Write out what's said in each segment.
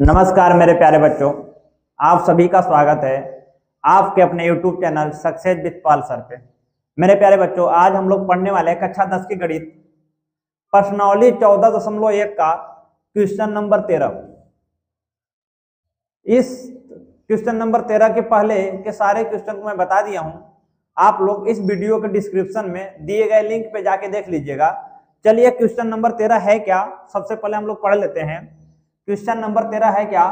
नमस्कार मेरे प्यारे बच्चों, आप सभी का स्वागत है आपके अपने YouTube channel success with Pal sir पे। मेरे प्यारे बच्चों, आज हम लोग पढ़ने वाले हैं कक्षा 10 की गणित प्रश्नावली 14.1 का क्वेश्चन नंबर 13। इस क्वेश्चन नंबर 13 के पहले के सारे क्वेश्चन को मैं बता दिया हूं। आप लोग इस वीडियो के डिस्क्रिप्शन में दिए गए लिंक पे जाके देख लीजिएगा। चलिए, क्वेश्चन नंबर 13 है क्या, सबसे पहले हम लोग पढ़ लेते हैं। क्वेश्चन नंबर 13 है क्या,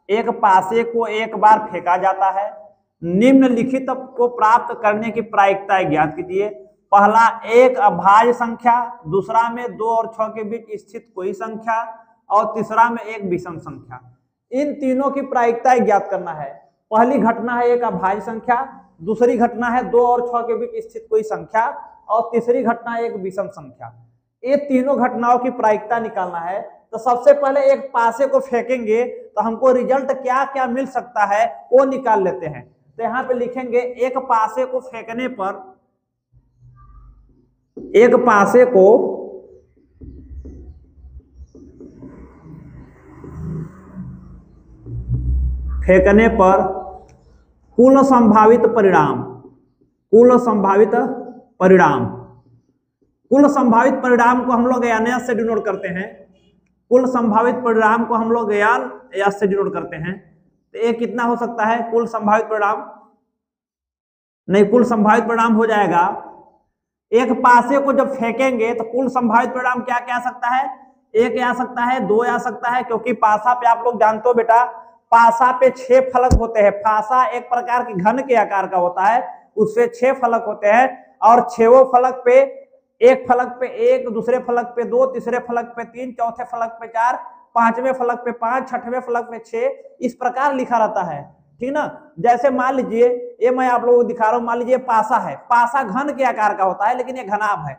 एक पासे को एक बार फेंका जाता है, निम्नलिखित को प्राप्त करने की प्रायिकता ज्ञात कीजिए। पहला एक अभाज्य संख्या, दूसरा में 2 और 6 के बीच स्थित कोई संख्या, और तीसरा में एक विषम संख्या। इन तीनों की प्रायिकता ज्ञात करना है। पहली घटना है एक अभाज्य संख्या, दूसरी घटना है 2 और 6 के बीच स्थित कोई संख्या, और तीसरी घटना है एक विषम संख्या। ये तीनों घटनाओं की प्रायिकता निकालना है। तो सबसे पहले एक पासे को फेंकेंगे तो हमको रिजल्ट क्या क्या मिल सकता है वो निकाल लेते हैं। तो यहाँ पे लिखेंगे एक पासे को फेंकने पर, एक पासे को फेंकने पर कुल संभावित परिणाम, कुल संभावित परिणाम, कुल संभावित परिणाम को हम लोग एन से डिनोट करते हैं। कुल संभावित परिणाम को हम लोग एन से डिनोट करते हैं। तो ये कितना हो सकता है कुल संभावित परिणाम? नहीं, कुल संभावित परिणाम हो जाएगा, एक पासे को जब फेंकेंगे तो कुल संभावित परिणाम क्या क्या आ सकता है? एक आ सकता है, 2 आ सकता है, क्योंकि पासा पे आप लोग जानते हो बेटा, पासा पे 6 फलक होते हैं। पासा एक प्रकार के घन के आकार का होता है, उससे 6 फलक होते हैं, और 6 फलक पे, एक फलक पे 1, दूसरे फलक पे 2, तीसरे फलक पे 3, चौथे फलक पे 4, पांचवें फलक पे 5, छठवें फलक पे 6, इस प्रकार लिखा रहता है। ठीक ना। जैसे मान लीजिए, ये मैं आप लोगों को दिखा रहा हूं, मान लीजिए पासा है, पासा घन के आकार का होता है, लेकिन ये घनाभ है।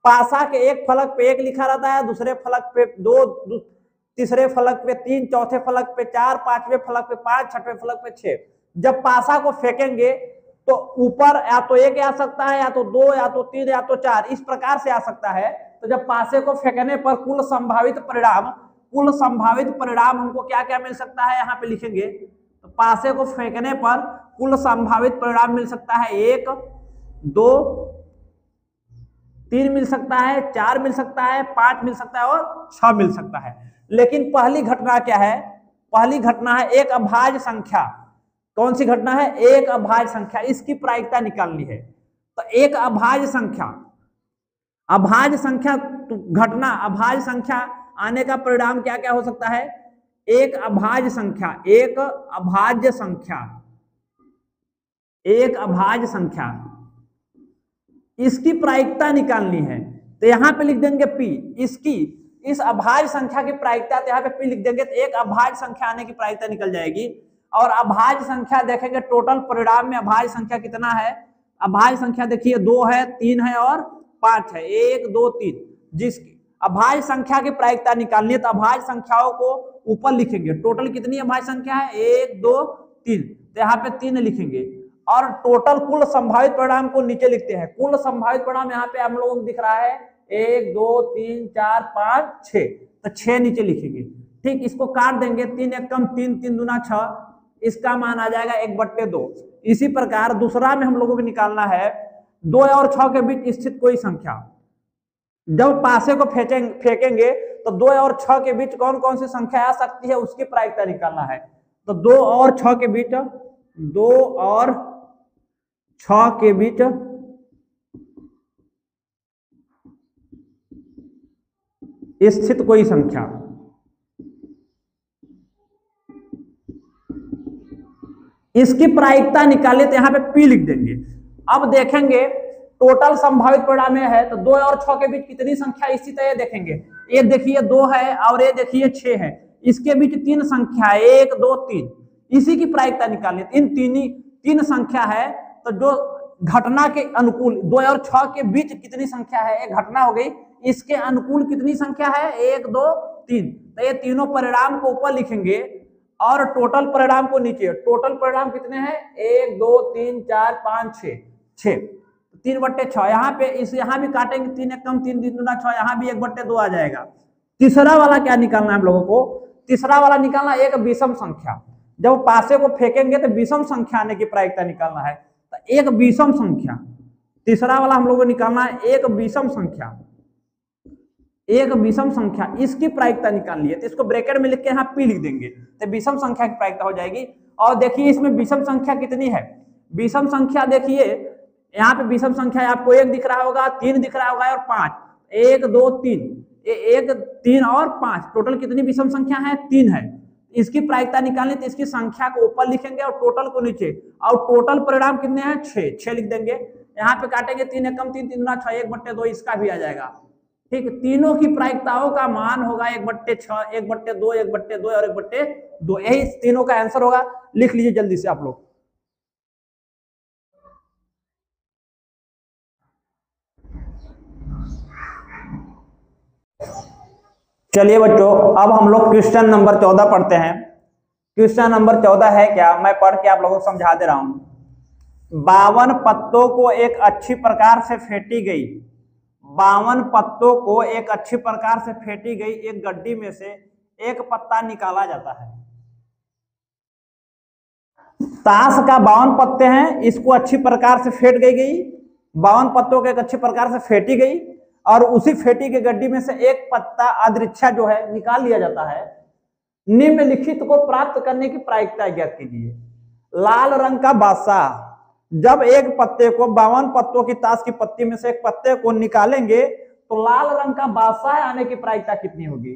पासा के एक फलक पे 1 लिखा रहता है, दूसरे फलक पे 2, तीसरे फलक पे 3, चौथे फलक पे 4, पांचवें फलक पे 5, छठवें फलक पे 6। जब पासा को फेंकेंगे तो ऊपर या तो 1 आ सकता है, या तो 2, या तो 3, या तो 4, इस प्रकार से आ सकता है। तो जब पासे को फेंकने पर कुल संभावित परिणाम, कुल संभावित परिणाम हमको क्या क्या मिल सकता है यहाँ पे लिखेंगे। तो पासे को फेंकने पर कुल संभावित परिणाम मिल सकता है 1, 2, 3 मिल सकता है, 4 मिल सकता है, 5 मिल सकता है, और 6 मिल सकता है। लेकिन पहली घटना क्या है? पहली घटना है एक अभाज्य संख्या। कौन सी घटना है? एक अभाज्य संख्या। इसकी प्रायिकता निकालनी है। तो एक अभाज्य संख्या, अभाज्य संख्या घटना, अभाज्य संख्या आने का परिणाम क्या क्या हो सकता है? एक अभाज्य संख्या, एक अभाज्य संख्या, एक अभाज्य संख्या, इसकी प्रायिकता निकालनी है। तो यहां पे लिख देंगे P, इसकी, इस अभाज्य संख्या की प्रायिकता, तो यहाँ पे P लिख देंगे, तो एक अभाज्य संख्या आने की प्रायिकता निकल जाएगी। और अभाज्य संख्या देखेंगे, टोटल परिणाम में अभाज्य संख्या कितना है? अभाज्य संख्या देखिए 2 है, 3 है और 5 है, 1, 2, 3। जिसकी अभाज्य संख्या की प्रायिकता निकालनी है तो अभाज्य संख्याओं को ऊपर लिखेंगे। टोटल कितनी अभाज्य संख्या है? 1, 2, 3, तो यहाँ पे 3 लिखेंगे। और टोटल कुल संभावित परिणाम को नीचे लिखते हैं। कुल संभावित परिणाम यहाँ पे हम लोगों को दिख रहा है 1, 2, 3, 4, 5, 6, तो 6 नीचे लिखेंगे। ठीक, इसको काट देंगे, 3 एक कम 3, 3 दूना 6, इसका मान आ जाएगा 1/2। इसी प्रकार दूसरा में हम लोगों को निकालना है 2 और 6 के बीच स्थित कोई संख्या। जब पासे को फेंकेंगे तो 2 और 6 के बीच कौन कौन सी संख्या आ सकती है, उसकी प्रायिकता निकालना है। तो 2 और 6 के बीच, 2 और 6 के बीच स्थित कोई संख्या, इसकी प्रायिकता निकाले तो यहाँ पे P लिख देंगे। अब देखेंगे टोटल संभावित परिणाम है, तो 2 और 6 के बीच कितनी संख्या स्थित है ये देखेंगे। ये देखिए 2 है और ये देखिए 6 है, इसके बीच 3 संख्या, 1, 2, 3, इसी की प्रायिकता निकालनी। इन 3 संख्या है, तो जो घटना के अनुकूल 2 और 6 के बीच कितनी संख्या है, एक घटना हो गई, इसके अनुकूल कितनी संख्या है? 1, 2, 3। तो ये तीनों परिणाम को ऊपर लिखेंगे और टोटल परिणाम को नीचे। टोटल परिणाम कितने हैं? 1, 2, 3, 4, 5, 6, 6, 3/6। यहाँ पे इस यहाँ भी काटेंगे, 3 एक कम 3 दूना 6, यहाँ भी 1/2 आ जाएगा। तीसरा वाला क्या निकालना है हम लोगों को? तीसरा वाला निकालना एक विषम संख्या, जब पासे को फेंकेंगे तो विषम संख्या आने की प्रायिकता निकालना है, तो एक विषम संख्या, तीसरा वाला हम लोग को निकालना है एक विषम संख्या, एक विषम संख्या, इसकी प्रायिकता निकालनी है। तो इसको ब्रैकेट में लिख के यहाँ पी लिख देंगे तो विषम संख्या की प्रायिकता हो जाएगी। और देखिए इसमें विषम संख्या कितनी है, विषम संख्या देखिए यहाँ पे विषम संख्या आपको एक दिख रहा होगा, 3 दिख रहा होगा और 5, 1 2 3, 1 3 और 5, टोटल कितनी विषम संख्या है, 3 है। इसकी प्रायिकता निकालनी तो इसकी संख्या को ऊपर लिखेंगे और टोटल को नीचे, और टोटल परिणाम कितने हैं, 6 लिख देंगे। यहाँ पे काटेंगे 3 एकम 3, 3 गुना 6, 1/2 इसका भी आ जाएगा। ठीक, तीनों की प्रायिकताओं का मान होगा 1/6, 1/2, 1/2 और 1/2, यही तीनों का आंसर होगा। लिख लीजिए जल्दी से आप लोग। चलिए बच्चों, अब हम लोग क्वेश्चन नंबर 14 पढ़ते हैं। क्वेश्चन नंबर 14 है क्या, मैं पढ़ के आप लोगों को समझा दे रहा हूं। 52 पत्तों को एक अच्छी प्रकार से फेंटी गई, 52 पत्तों को एक अच्छी प्रकार से फेंटी गई एक गड्डी में से एक पत्ता निकाला जाता है। ताश का 52 पत्ते हैं, इसको अच्छी प्रकार से फेंट गई, 52 पत्तों को एक अच्छी प्रकार से फेंटी गई और उसी फेंटी की गड्डी में से एक पत्ता अदृच्छा जो है निकाल लिया जाता है। निम्नलिखित को प्राप्त करने की प्रायिकता ज्ञात कीजिए। लाल रंग का बादशाह, जब एक पत्ते को 52 पत्तों की ताश की पत्ती में से एक पत्ते को निकालेंगे तो लाल रंग का बादशाह आने की प्रायिकता कितनी होगी।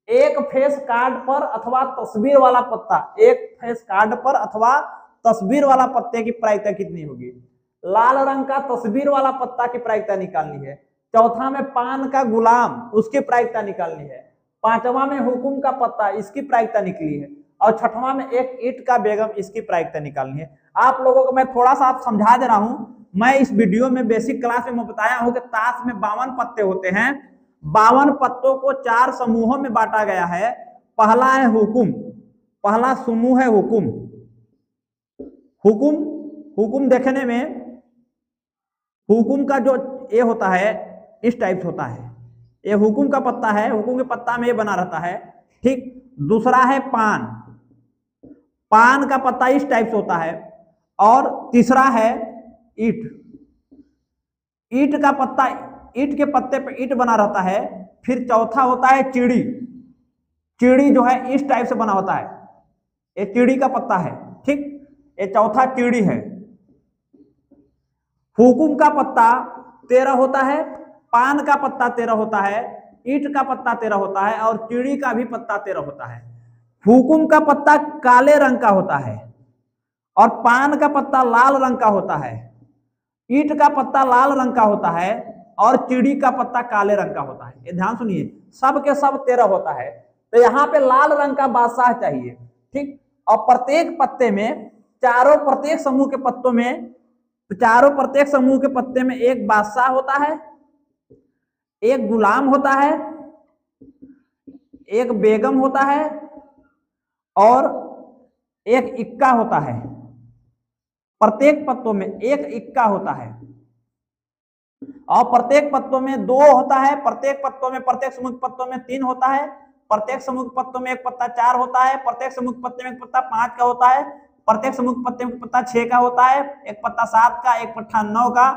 एक फेस कार्ड पर अथवा तस्वीर वाला पत्ता, एक फेस कार्ड पर अथवा तस्वीर वाला पत्ते की प्रायिकता कितनी होगी। लाल रंग का तस्वीर वाला पत्ता की प्रायिकता निकालनी है। चौथा में पान का गुलाम, उसकी प्रायिकता निकालनी है। पांचवा में हुकुम का पत्ता, इसकी प्रायिकता निकली है। और छठवां में एक ईंट का बेगम, इसकी प्रायिकता निकालनी है। आप लोगों को मैं थोड़ा सा आप समझा दे रहा हूं। मैं इस वीडियो में बेसिक क्लास में बताया हूं कि ताश में 52 पत्ते होते हैं। 52 पत्तों को 4 समूहों में बांटा गया है। पहला है हुकुम, पहला समूह है हुकुम। हुकुम, हुकुम देखने में हुकुम का जो ये होता है इस टाइप होता है, ये हुकुम का पत्ता है, हुकुम के पत्ता में ये बना रहता है। ठीक, दूसरा है पान, पान का पत्ता इस टाइप से होता है। और तीसरा है ईंट, ईंट का पत्ता, ईंट के पत्ते पे ईंट बना रहता है। फिर चौथा होता है चिड़ी, चिड़ी जो है इस टाइप से बना होता है, ये चिड़ी का पत्ता है। ठीक, ये चौथा चिड़ी है। हुकुम का पत्ता 13 होता है, पान का पत्ता 13 होता है, ईंट का पत्ता 13 होता है और चिड़ी का भी पत्ता 13 होता है। हुकुम का पत्ता काले रंग का होता है और पान का पत्ता लाल रंग का होता है, ईंट का पत्ता लाल रंग का होता है और चिड़ी का पत्ता काले रंग का होता है। ये ध्यान सुनिए, सब के सब 13 होता है। तो यहाँ पे लाल रंग का बादशाह चाहिए। ठीक, और प्रत्येक पत्ते में प्रत्येक समूह के पत्तों में प्रत्येक समूह के पत्ते में एक बादशाह होता है, एक गुलाम होता है, एक बेगम होता है और एक इक्का होता है। प्रत्येक पत्तों में एक इक्का होता है और प्रत्येक पत्तों में 2 होता है। प्रत्येक पत्तों में, प्रत्येक समूह पत्तों में 3 होता है। प्रत्येक समूह पत्तों में एक पत्ता 4 होता है। प्रत्येक समूह पत्ते में एक पत्ता 5 का होता है। प्रत्येक समूह पत्ते में पत्ता 6 का होता है, एक पत्ता 7 का, एक पट्टा 9 का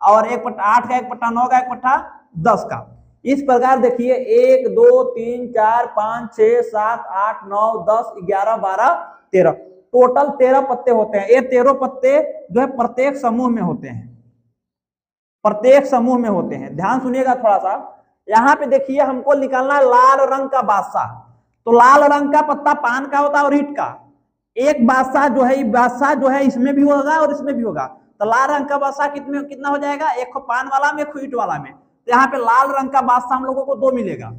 और एक पट्टा 8 का, एक पट्टा 9 का, एक पट्टा 10 का। इस प्रकार देखिए 1 2 3 4 5 6 7 8 9 10 11 12 13, टोटल 13 पत्ते होते हैं। ये 13 पत्ते जो है प्रत्येक समूह में होते हैं, प्रत्येक समूह में होते हैं। ध्यान सुनिएगा थोड़ा सा, यहाँ पे देखिए हमको निकालना है लाल रंग का बादशाह। तो लाल रंग का पत्ता पान का होता है और ईंट का। एक बादशाह जो है, बादशाह जो है इसमें भी होगा और इसमें भी होगा। तो लाल रंग का बादशाह कितना हो जाएगा, एक पान वाला में, एक ईंट वाला में। तो यहाँ पे लाल रंग का बादशाह हम लोगों को 2 मिलेगा।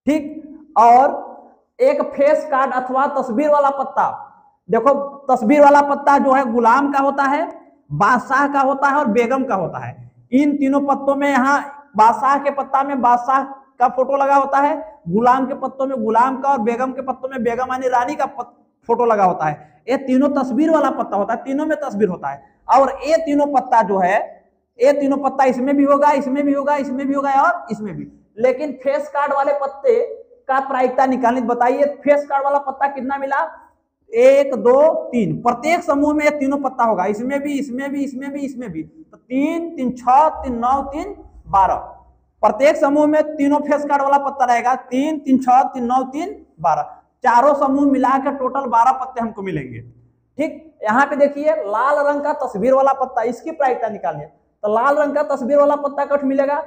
ठीक, और एक फेस कार्ड अथवा तस्वीर वाला पत्ता, देखो तस्वीर वाला पत्ता जो है गुलाम का होता है, बादशाह का होता है और बेगम का होता है। इन तीनों पत्तों में यहाँ बादशाह के पत्ता में बादशाह का फोटो लगा होता है, गुलाम के पत्तों में गुलाम का और बेगम के पत्तों में बेगम यानी रानी का फोटो लगा होता है। ये तीनों तस्वीर वाला पत्ता होता है, तीनों में तस्वीर होता है। और ये तीनों पत्ता जो है, ये तीनों पत्ता इसमें भी होगा, इसमें भी होगा, इसमें भी होगा और इसमें भी। लेकिन फेस कार्ड वाले पत्ते का प्रायिकता निकालनी, बताइए फेस कार्ड वाला पत्ता कितना मिला, 1 2 3, प्रत्येक समूह में ये तीनों पत्ता होगा, इसमें भी इसमें भी इसमें भी इसमें भी, तो 3 3 6 3 9 3 12, प्रत्येक समूह में तीनों फेस कार्ड वाला पत्ता रहेगा, 3 3 6 3 9 3 12, चारों समूह मिलाकर टोटल 12 पत्ते हमको मिलेंगे। ठीक, यहाँ पे देखिए लाल रंग का तस्वीर वाला पत्ता, इसकी प्रायिकता निकालनी है, तो लाल रंग का तस्वीर वाला पत्ता कट मिलेगा,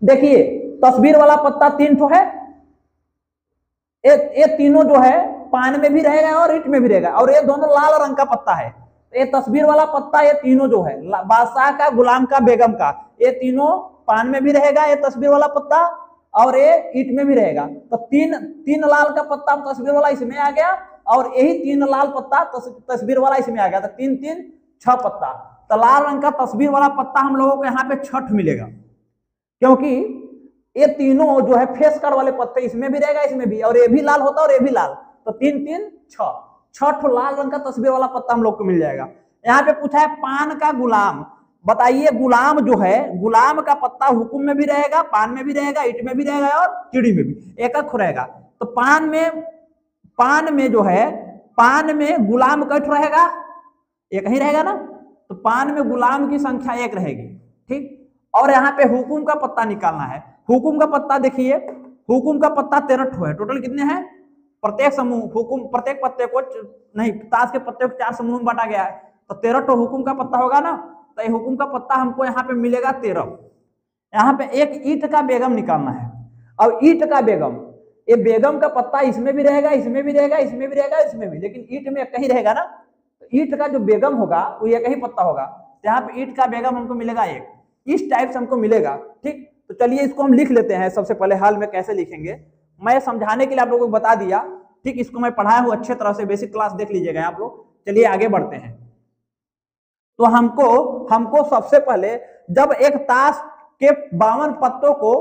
देखिए तस्वीर वाला पत्ता 3 ठो है, ये तीनों जो है पान में भी रहेगा और ईट में भी रहेगा, और ये दोनों लाल रंग का पत्ता है, ये तस्वीर वाला पत्ता, ये तीनों जो है बादशाह का, गुलाम का, बेगम का, ये तीनों पान में भी रहेगा ये तस्वीर वाला पत्ता, और ये ईट में भी रहेगा, तो तीन लाल का पत्ता तस्वीर वाला इसमें आ गया, और यही 3 लाल पत्ता तस्वीर वाला इसमें आ गया, तो 3 3 6 पत्ता, तो लाल रंग का तस्वीर वाला पत्ता हम लोगों को यहाँ पे 6 मिलेगा, क्योंकि ये तीनों जो है फेस कार्ड वाले पत्ते इसमें भी रहेगा इसमें भी, और ये भी लाल होता है और ये भी लाल, तो 3 3 6 लाल रंग का तस्वीर वाला पत्ता हम लोग को मिल जाएगा। यहाँ पे पूछा है पान का गुलाम, बताइए गुलाम जो है, गुलाम का पत्ता हुकुम में भी रहेगा, पान में भी रहेगा, ईट में भी रहेगा और चिड़ी में भी एक रहेगा, तो पान में जो है, पान में गुलाम कट रहेगा, एक ही रहेगा ना, तो पान में गुलाम की संख्या 1 रहेगी। ठीक, और यहाँ पे हुकुम का पत्ता निकालना है, हुकुम का पत्ता देखिए, हुकुम का पत्ता 13 ठो है, टोटल कितने हैं, प्रत्येक समूह हुकुम, प्रत्येक पत्ते को नहीं, ताश के पत्ते को 4 समूह में बांटा गया है, तो 13 ठो हुकुम का पत्ता होगा ना, तो ये हुकुम का पत्ता हमको यहाँ पे मिलेगा 13। यहाँ पे एक ईट का बेगम निकालना है, और ईट का बेगम, ये बेगम का पत्ता इसमें भी रहेगा, इसमें भी रहेगा, इसमें भी रहेगा, इसमें भी, लेकिन ईट में एक ही रहेगा ना, तो ईट का जो बेगम होगा वो एक ही पत्ता होगा, तो यहाँ पे ईट का बेगम हमको मिलेगा 1, इस टाइप से हमको मिलेगा। ठीक, तो चलिए इसको हम लिख लेते हैं, सबसे पहले हाल में कैसे लिखेंगे, मैं समझाने के लिए आप लोगों को बता दिया। ठीक, इसको मैं पढ़ाया हूँ अच्छे तरह से, बेसिक क्लास देख लीजिएगा आप लोग। चलिए आगे बढ़ते हैं, तो हमको सबसे पहले जब एक ताश के 52 पत्तों को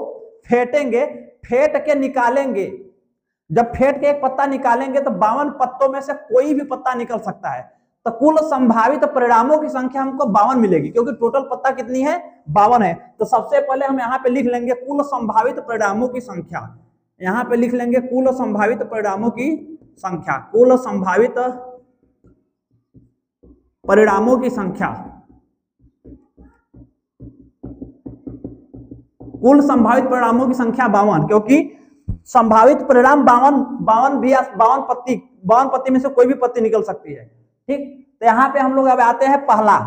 फेंटेंगे, फेंट के निकालेंगे, जब फेंट के एक पत्ता निकालेंगे तो 52 पत्तों में से कोई भी पत्ता निकल सकता है, तो कुल संभावित परिणामों की संख्या हमको 52 मिलेगी, क्योंकि टोटल पत्ता कितनी है, 52 है। तो सबसे पहले हम यहाँ पे लिख लेंगे कुल संभावित परिणामों की संख्या, यहाँ पे लिख लेंगे कुल संभावित परिणामों की संख्या, कुल संभावित परिणामों की संख्या, कुल संभावित परिणामों की संख्या 52, क्योंकि संभावित परिणाम 52 भी, 52 पत्ती में से कोई भी पत्ती निकल सकती है। ठीक, तो यहाँ पे हम लोग अब आते हैं पहला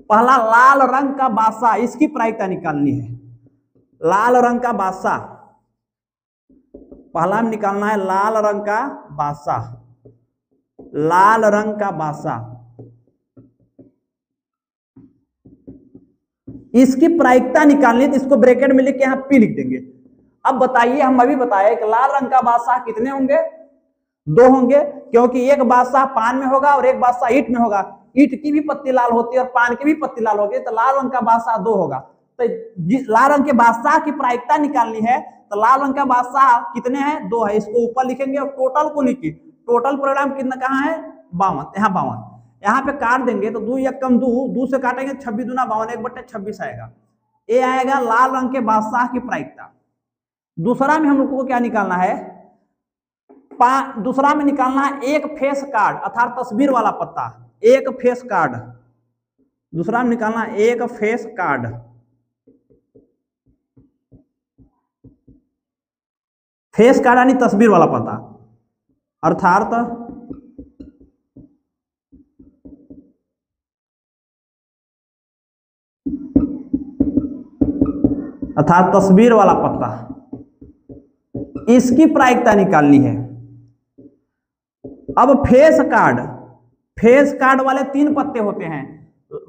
लाल रंग का बादशाह, इसकी प्रायिकता निकालनी है, लाल रंग का बादशाह, पहला में निकालना है लाल रंग का बादशाह, लाल रंग का बादशाह, इसकी प्रायिकता निकालनी है, तो इसको ब्रैकेट में लिख के यहाँ पी लिख देंगे। अब बताइए, हम अभी बताए कि लाल रंग का बादशाह कितने होंगे, 2 होंगे, क्योंकि एक बादशाह पान में होगा और एक बादशाह ईट में होगा, ईट की भी पत्ती लाल होती है और पान की भी पत्ती लाल होगी, तो लाल रंग का बादशाह 2 होगा। तो लाल रंग के बादशाह की प्रायिकता निकालनी है, तो लाल रंग का बादशाह कितने हैं, 2 है, इसको ऊपर लिखेंगे और टोटल को नीचे, टोटल परिणाम कितना कहाँ है, 52, यहाँ 52, यहाँ पे काट देंगे तो 2 1 कम 2 से काटेंगे 26 दूना 52, 1/26 आएगा, ये आएगा लाल रंग के बादशाह की प्रायिकता। दूसरा में हम लोग को क्या निकालना है, दूसरा में निकालना है एक फेस कार्ड, अर्थात तस्वीर वाला पत्ता, एक फेस कार्ड, दूसरा में निकालना है एक फेस कार्ड, फेस कार्ड यानी तस्वीर वाला पत्ता, अर्थात तस्वीर वाला पत्ता, इसकी प्रायिकता निकालनी है। अब फेस कार्ड वाले 3 पत्ते होते हैं,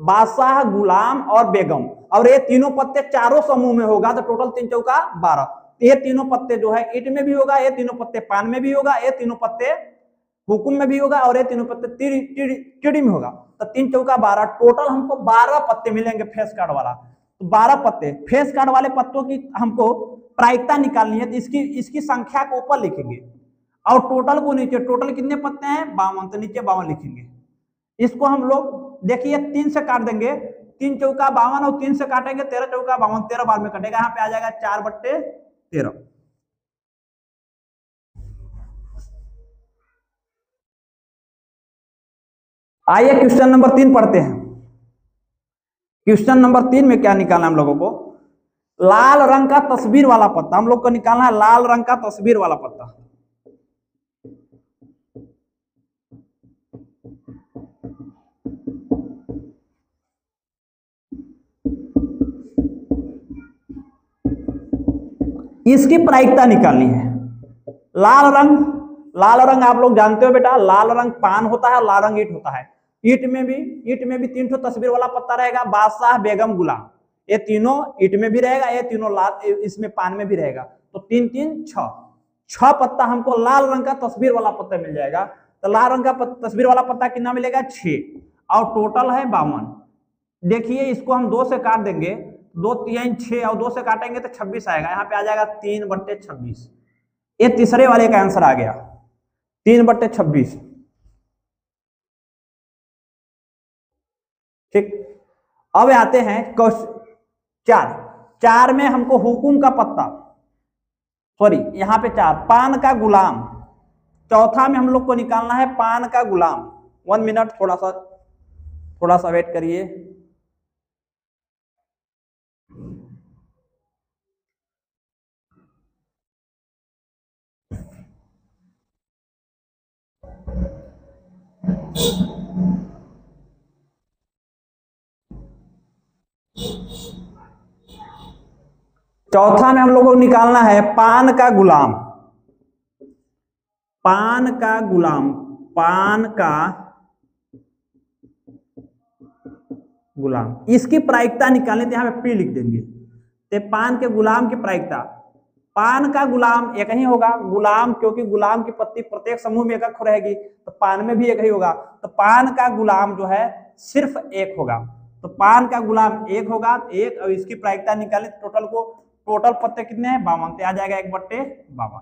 बादशाह, गुलाम और बेगम, और ये तीनों पत्ते चारों समूह में होगा, तो टोटल 3 चौका 12, ये तीनों पत्ते जो है ईट में भी होगा, ये तीनों पत्ते पान में भी होगा, ये तीनों पत्ते हुकुम में भी होगा, और ये तीनों पत्ते चिड़ी में होगा, तो 3 चौका 12, टोटल हमको 12 पत्ते मिलेंगे फेस कार्ड वाला। तो 12 पत्ते फेस कार्ड वाले पत्तों की हमको प्रायिकता निकालनी है, तो इसकी संख्या को ऊपर लिखेंगे और टोटल को नीचे, टोटल कितने पत्ते हैं, 52, तो नीचे 52 लिखेंगे। इसको हम लोग देखिए 3 से काट देंगे, 3 चौका 52 और 3 से काटेंगे 13 चौका 52, 13 बार में कटेगा, यहाँ पे आ जाएगा 4/13। आइए क्वेश्चन नंबर 3 पढ़ते हैं। क्वेश्चन नंबर 3 में क्या निकालना है हम लोगों को? लाल रंग का तस्वीर वाला पत्ता हम लोग को निकालना है। लाल रंग का तस्वीर वाला पत्ता। इसकी प्रायिकता निकालनी है। लाल रंग आप लोग जानते हो बेटा, लाल रंग पान होता है, लाल रंग ईंट होता है। ईंट में भी 3 ठो तस्वीर वाला पत्ता रहेगा, बादशाह, बेगम, गुलाम। ये तीनों ईंट में भी रहेगा, ये तीनों लाल इसमें पान में भी रहेगा। तो 3 3 6 पत्ता हमको लाल रंग का तस्वीर वाला पत्ता मिल जाएगा। तो लाल रंग का तस्वीर वाला पत्ता कितना मिलेगा? 6 और टोटल है 52। देखिए इसको हम 2 से काट देंगे, 2 3 6 और 2 से काटेंगे तो 26 आएगा। यहाँ पे आ जाएगा 3/26। ये तीसरे वाले का आंसर आ गया 3/26। ठीक, अब आते हैं क्वेश्चन 4 में हमको हुकुम का पत्ता, सॉरी यहाँ पे 4 पान का गुलाम। चौथा में हम लोग को निकालना है पान का गुलाम। 1 मिनट, थोड़ा सा वेट करिए। चौथा में हम लोगों को निकालना है पान का गुलाम। पान का गुलाम, पान का गुलाम, इसकी प्रायिकता निकालने तो यहां पे पी लिख देंगे। तो पान के गुलाम की प्रायिकता, पान का गुलाम एक ही होगा। गुलाम, क्योंकि गुलाम की पत्ती प्रत्येक समूह में एक रहेगी, तो पान में भी एक ही होगा। तो पान का गुलाम जो है सिर्फ 1 होगा। तो पान का गुलाम 1 होगा, 1। और इसकी प्रायिकता निकालें टोटल पत्ते कितने हैं? 52। आ जाएगा 1/52।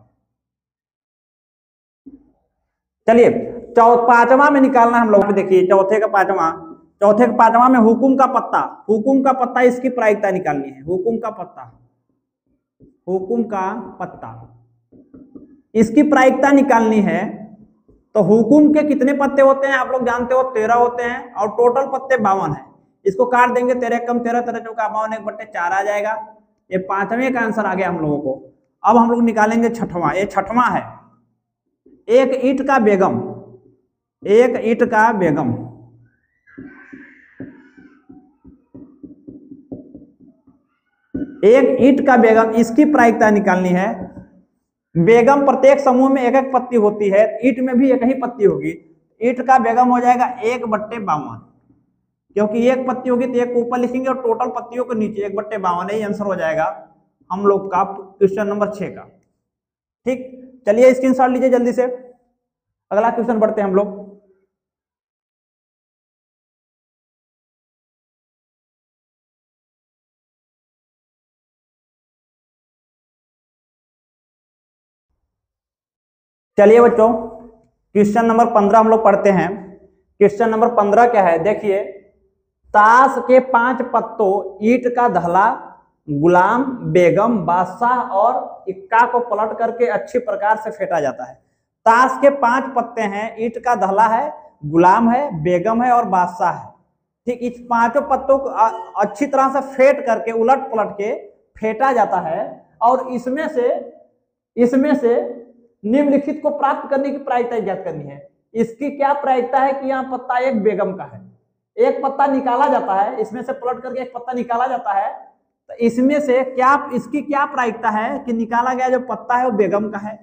चलिए 5वां में निकालना हम लोग। देखिए चौथे का पांचवा में हुकुम का पत्ता, इसकी प्रायिकता निकालनी है। हुकुम का पत्ता, इसकी प्रायिकता निकालनी है। तो हुकुम के कितने पत्ते होते हैं आप लोग जानते हो? 13 होते हैं और टोटल पत्ते 52 है। इसको काट देंगे, 13 कम 13, 13 चौका 52, 1/4 आ जाएगा। ये 5वें का आंसर आ गया हम लोगों को। अब हम लोग निकालेंगे 6वां। ये 6वां है एक ईंट का बेगम। एक ईंट का बेगम, एक ईंट का बेगम, इसकी प्रायिकता निकालनी है। बेगम प्रत्येक समूह में 1 पत्ती होती है, ईंट में भी 1 ही पत्ती होगी। ईंट का बेगम हो जाएगा 1/52, क्योंकि 1 पत्ती होगी तो 1 को ऊपर लिखेंगे और टोटल पत्तियों को नीचे। 1/52 ही आंसर हो जाएगा हम लोग का क्वेश्चन नंबर 6 का। ठीक, चलिए स्क्रीनशॉट लीजिए जल्दी से। अगला क्वेश्चन बढ़ते हैं हम लोग। चलिए बच्चों क्वेश्चन नंबर 15 हम लोग पढ़ते हैं। क्वेश्चन नंबर 15 क्या है? देखिए, ताश के 5 पत्तों, ईंट का धला, गुलाम, बेगम, बादशाह और इक्का को पलट करके अच्छी प्रकार से फेंटा जाता है। ताश के 5 पत्ते हैं, ईंट का धला है, गुलाम है, बेगम है और बादशाह है। ठीक, इस 5 पत्तों को अच्छी तरह से फेंट करके उलट पलट के फेंटा जाता है। और इसमें से निम्नलिखित को प्राप्त करने की प्रायिकता ज्ञात करनी है। इसकी क्या प्रायिकता है कि यहाँ पत्ता एक बेगम का है, एक पत्ता निकाला जाता है, इसमें से पलट करके एक पत्ता निकाला जाता है। तो इसमें से क्या, इसकी क्या प्रायिकता है कि निकाला गया जो पत्ता है वो बेगम का है।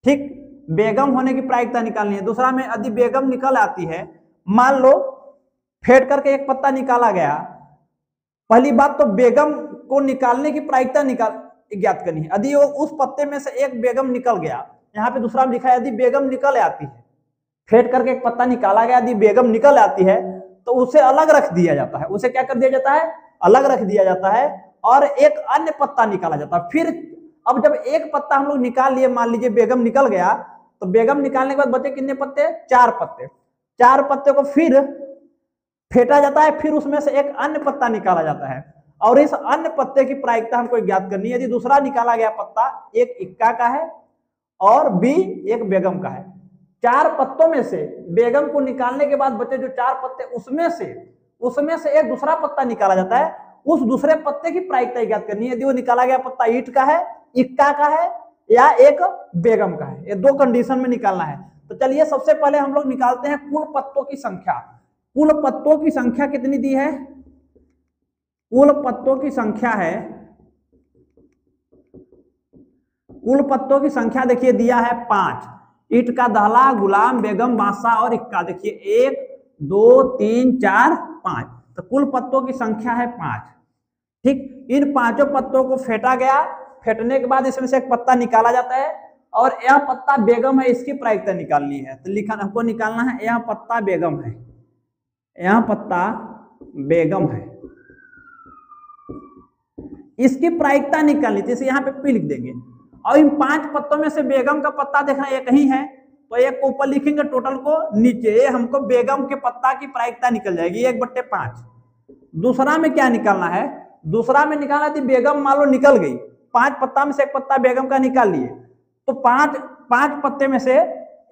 ठीक, बेगम होने की प्रायिकता निकालनी है। दूसरा में यदि बेगम निकल आती है, मान लो फेंट करके एक पत्ता निकाला गया, पहली बात तो बेगम को निकालने की प्रायिकता ज्ञात करनी है। यदि उस पत्ते में से एक बेगम निकल गया, यहाँ पे दूसरा में लिखा है यदि बेगम निकल आती है, फेंट करके एक पत्ता निकाला गया, यदि बेगम निकल आती है तो उसे अलग रख दिया जाता है। उसे क्या कर दिया जाता है? अलग रख दिया जाता है और एक अन्य पत्ता निकाला जाता है। फिर अब जब एक पत्ता हम लोग निकाल लिए, मान लीजिए बेगम निकल गया, तो बेगम निकालने के बाद बचे कितने पत्ते? 4 पत्ते। 4 पत्ते को फिर फेंटा जाता है, फिर उसमें से एक अन्य पत्ता निकाला जाता है और इस अन्य पत्ते की प्रायिकता हमको ज्ञात करनी है। यदि दूसरा निकाला गया पत्ता एक इक्का का है और बी एक बेगम का है, 4 पत्तों में से बेगम को निकालने के बाद बचे जो 4 पत्ते, उसमें से एक दूसरा पत्ता निकाला जाता है। उस दूसरे पत्ते की प्रायिकता ज्ञात करनी है। यदि वो निकाला गया पत्ता ईंट का है, इक्का का है या एक बेगम का है, ये 2 कंडीशन में निकालना है। तो चलिए सबसे पहले हम लोग निकालते हैं कुल पत्तों की संख्या। कुल पत्तों की संख्या कितनी दी है? कुल पत्तों की संख्या है, कुल पत्तों की संख्या देखिए दिया है 5। ईंट का दहला, गुलाम, बेगम, बादशाह और इक्का। देखिए 1 2 3 4 5, तो कुल पत्तों की संख्या है 5। ठीक, इन 5 पत्तों को फेंटा गया। फेंटने के बाद इसमें से एक पत्ता निकाला जाता है और यह पत्ता बेगम है, इसकी प्रायिकता निकालनी है। तो लिखा हमको निकालना है, यह पत्ता बेगम है, यह पत्ता बेगम है, इसकी प्रायिकता निकालनी थी। इसे यहाँ पे पी लिख देंगे। और इन 5 पत्तों में से बेगम का पत्ता देखना एक ही है, तो एक को ऊपर लिखेंगे, टोटल को नीचे। ये हमको बेगम के पत्ता की प्रायिकता निकल जाएगी 1/5। दूसरा में क्या निकालना है? दूसरा में निकालना थी बेगम मान लो निकल गई, 5 पत्ता में से एक पत्ता बेगम का निकाल लिए, तो 5 पत्ते में से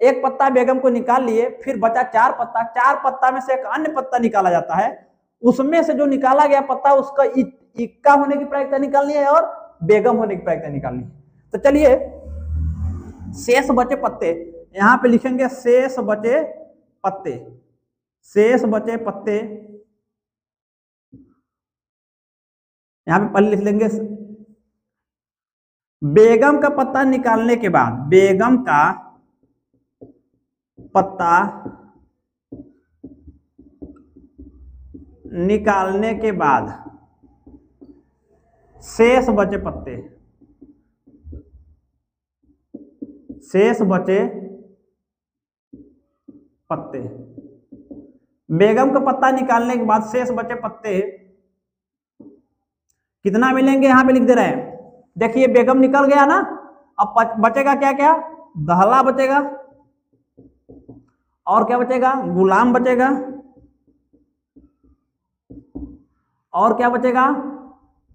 एक पत्ता बेगम को निकाल लिए, फिर बचा 4 पत्ता। 4 पत्ता में से एक अन्य पत्ता निकाला जाता है, उसमें से जो निकाला गया पत्ता उसका इक्का होने की प्रायिकता निकालनी है और बेगम होने की प्रायिकता निकालनी है। तो चलिए शेष बचे पत्ते यहां पे लिखेंगे, शेष बचे पत्ते, शेष बचे पत्ते यहां पे पहले लिख लेंगे। बेगम का पत्ता निकालने के बाद, बेगम का पत्ता निकालने के बाद शेष बचे पत्ते, शेष बचे पत्ते, बेगम का पत्ता निकालने के बाद शेष बचे पत्ते कितना मिलेंगे? यहां पे लिख दे रहे हैं। देखिए बेगम निकल गया ना, अब बचेगा क्या क्या? दहला बचेगा, और क्या बचेगा? गुलाम बचेगा, और क्या बचेगा?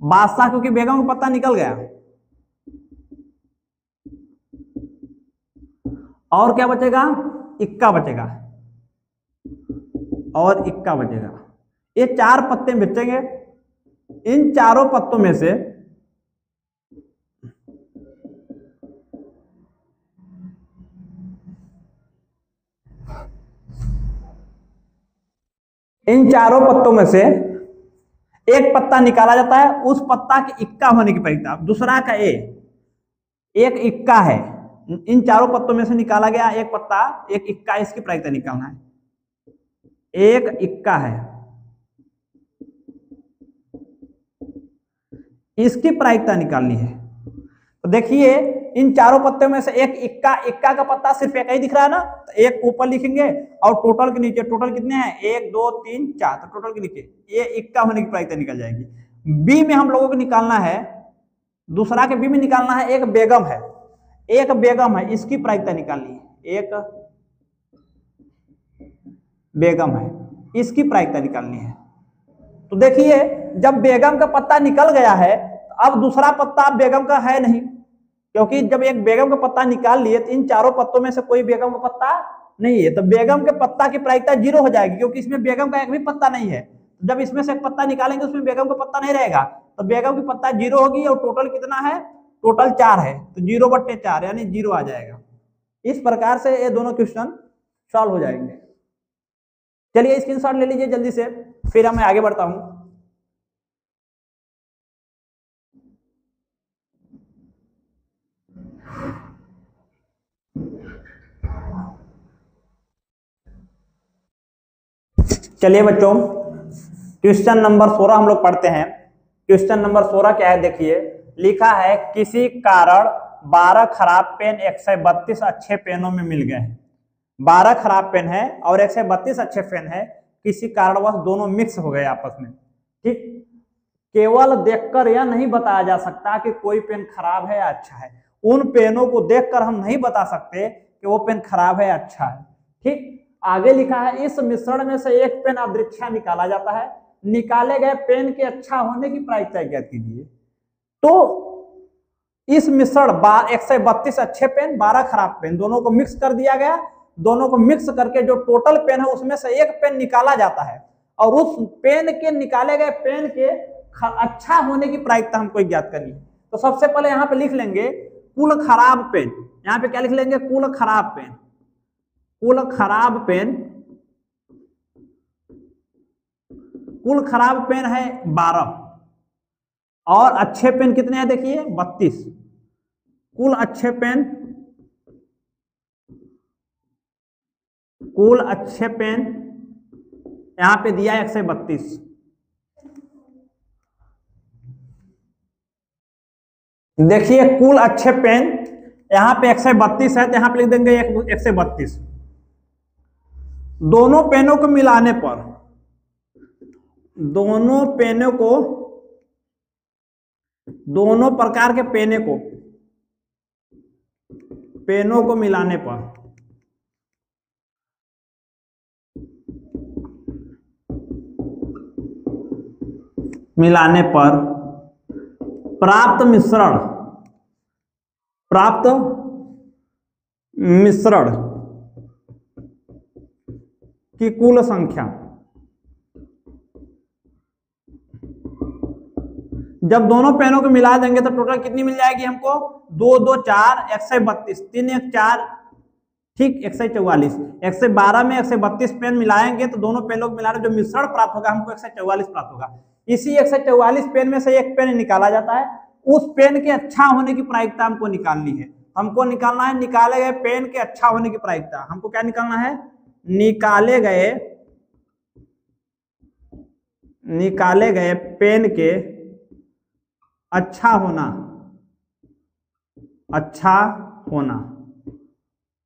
बादशाह, क्योंकि बेगम का पत्ता निकल गया। और क्या बचेगा? इक्का बचेगा, और इक्का बचेगा। ये 4 पत्ते बचेंगे। इन चारों पत्तों में से एक पत्ता निकाला जाता है, उस पत्ता के इक्का होने की प्रायिकता। दूसरा का एक इक्का है, इन चारों पत्तों में से निकाला गया एक पत्ता, एक इक्का, इसकी प्रायिकता निकालना है। एक इक्का है, इसकी प्रायिकता निकालनी है। तो देखिए इन चारों पत्तों में से एक इक्का, इक्का का पत्ता सिर्फ एक ही दिख रहा है ना, तो एक ऊपर लिखेंगे और टोटल के नीचे, टोटल कितने हैं? 1 2 3 4, तो टोटल के नीचे ये इक्का होने की प्रायिकता निकल जाएगी। बी में हम लोगों को निकालना है, दूसरा के बी में निकालना है, एक बेगम है, एक बेगम है, इसकी प्रायिकता निकालनी है। एक बेगम है, इसकी प्रायिकता निकालनी है। तो देखिए जब बेगम का पत्ता निकल गया है, अब दूसरा पत्ता बेगम का है नहीं, क्योंकि जब एक बेगम का पत्ता निकाल लिए तो इन चारों पत्तों में से कोई बेगम का पत्ता नहीं है, तो बेगम के पत्ता की प्रायिकता 0 हो जाएगी, क्योंकि इसमें बेगम का एक भी पत्ता नहीं है। जब इसमें से एक पत्ता निकालेंगे उसमें बेगम का पत्ता नहीं रहेगा, तो बेगम की पत्ता 0 होगी। और टोटल कितना है? टोटल 4 है, तो 0/4 यानी 0 आ जाएगा। इस प्रकार से ये दोनों क्वेश्चन सॉल्व हो जाएंगे। चलिए स्क्रीनशॉट ले लीजिए जल्दी से, फिर मैं आगे बढ़ता हूं। चलिए बच्चों क्वेश्चन नंबर 16 हम लोग पढ़ते हैं। क्वेश्चन नंबर 16 क्या है? देखिए लिखा है, किसी कारण 12 खराब पेन 132 अच्छे पेनों में मिल गए। 12 खराब पेन है और 132 अच्छे पेन है, किसी कारणवश दोनों मिक्स हो गए आपस में। ठीक, केवल देखकर यह नहीं बताया जा सकता कि कोई पेन खराब है या अच्छा है। उन पेनों को देखकर हम नहीं बता सकते कि वो पेन खराब है या अच्छा है। ठीक, आगे लिखा है, इस मिश्रण में से एक पेन अदृक्षा निकाला जाता है, निकाले गए पेन के अच्छा होने की प्रायिकता ज्ञात कीजिए। तो इस मिश्रण 132 अच्छे पेन 12 खराब पेन दोनों को मिक्स कर दिया गया, दोनों को मिक्स करके जो टोटल पेन है उसमें से एक पेन निकाला जाता है, और उस पेन के निकाले गए पेन के अच्छा होने की प्रायिकता हमको ज्ञात करनी है। तो सबसे पहले यहाँ पे लिख लेंगे कुल खराब पेन। यहाँ पे क्या लिख लेंगे? कुल खराब पेन। कुल खराब पेन, कुल खराब पेन है 12 और अच्छे पेन कितने हैं? देखिए 32। कुल अच्छे पेन, कुल अच्छे पेन यहां पे दिया 132। देखिए कुल अच्छे पेन यहां पे 132 है, तो यहां पे लिख देंगे 132। दोनों पेनों को मिलाने पर, दोनों पेनों को, दोनों प्रकार के पेनों को मिलाने पर प्राप्त मिश्रण की कुल संख्या, जब दोनों पेनों को मिला देंगे तो टोटल कितनी मिल जाएगी हमको? 2 2 4 132, 3 1 4, ठीक 144। 112 में 132 पेन मिलाएंगे तो दोनों पेनों को मिलाकर जो मिश्रण प्राप्त होगा हमको 144 प्राप्त होगा। इसी 144 पेन में से एक पेन निकाला जाता है, उस पेन के अच्छा होने की प्रायिकता हमको निकालनी है। हमको निकालना है निकाले गए पेन के अच्छा होने की प्रायिकता। हमको क्या निकालना है? निकाले गए पेन के अच्छा होना,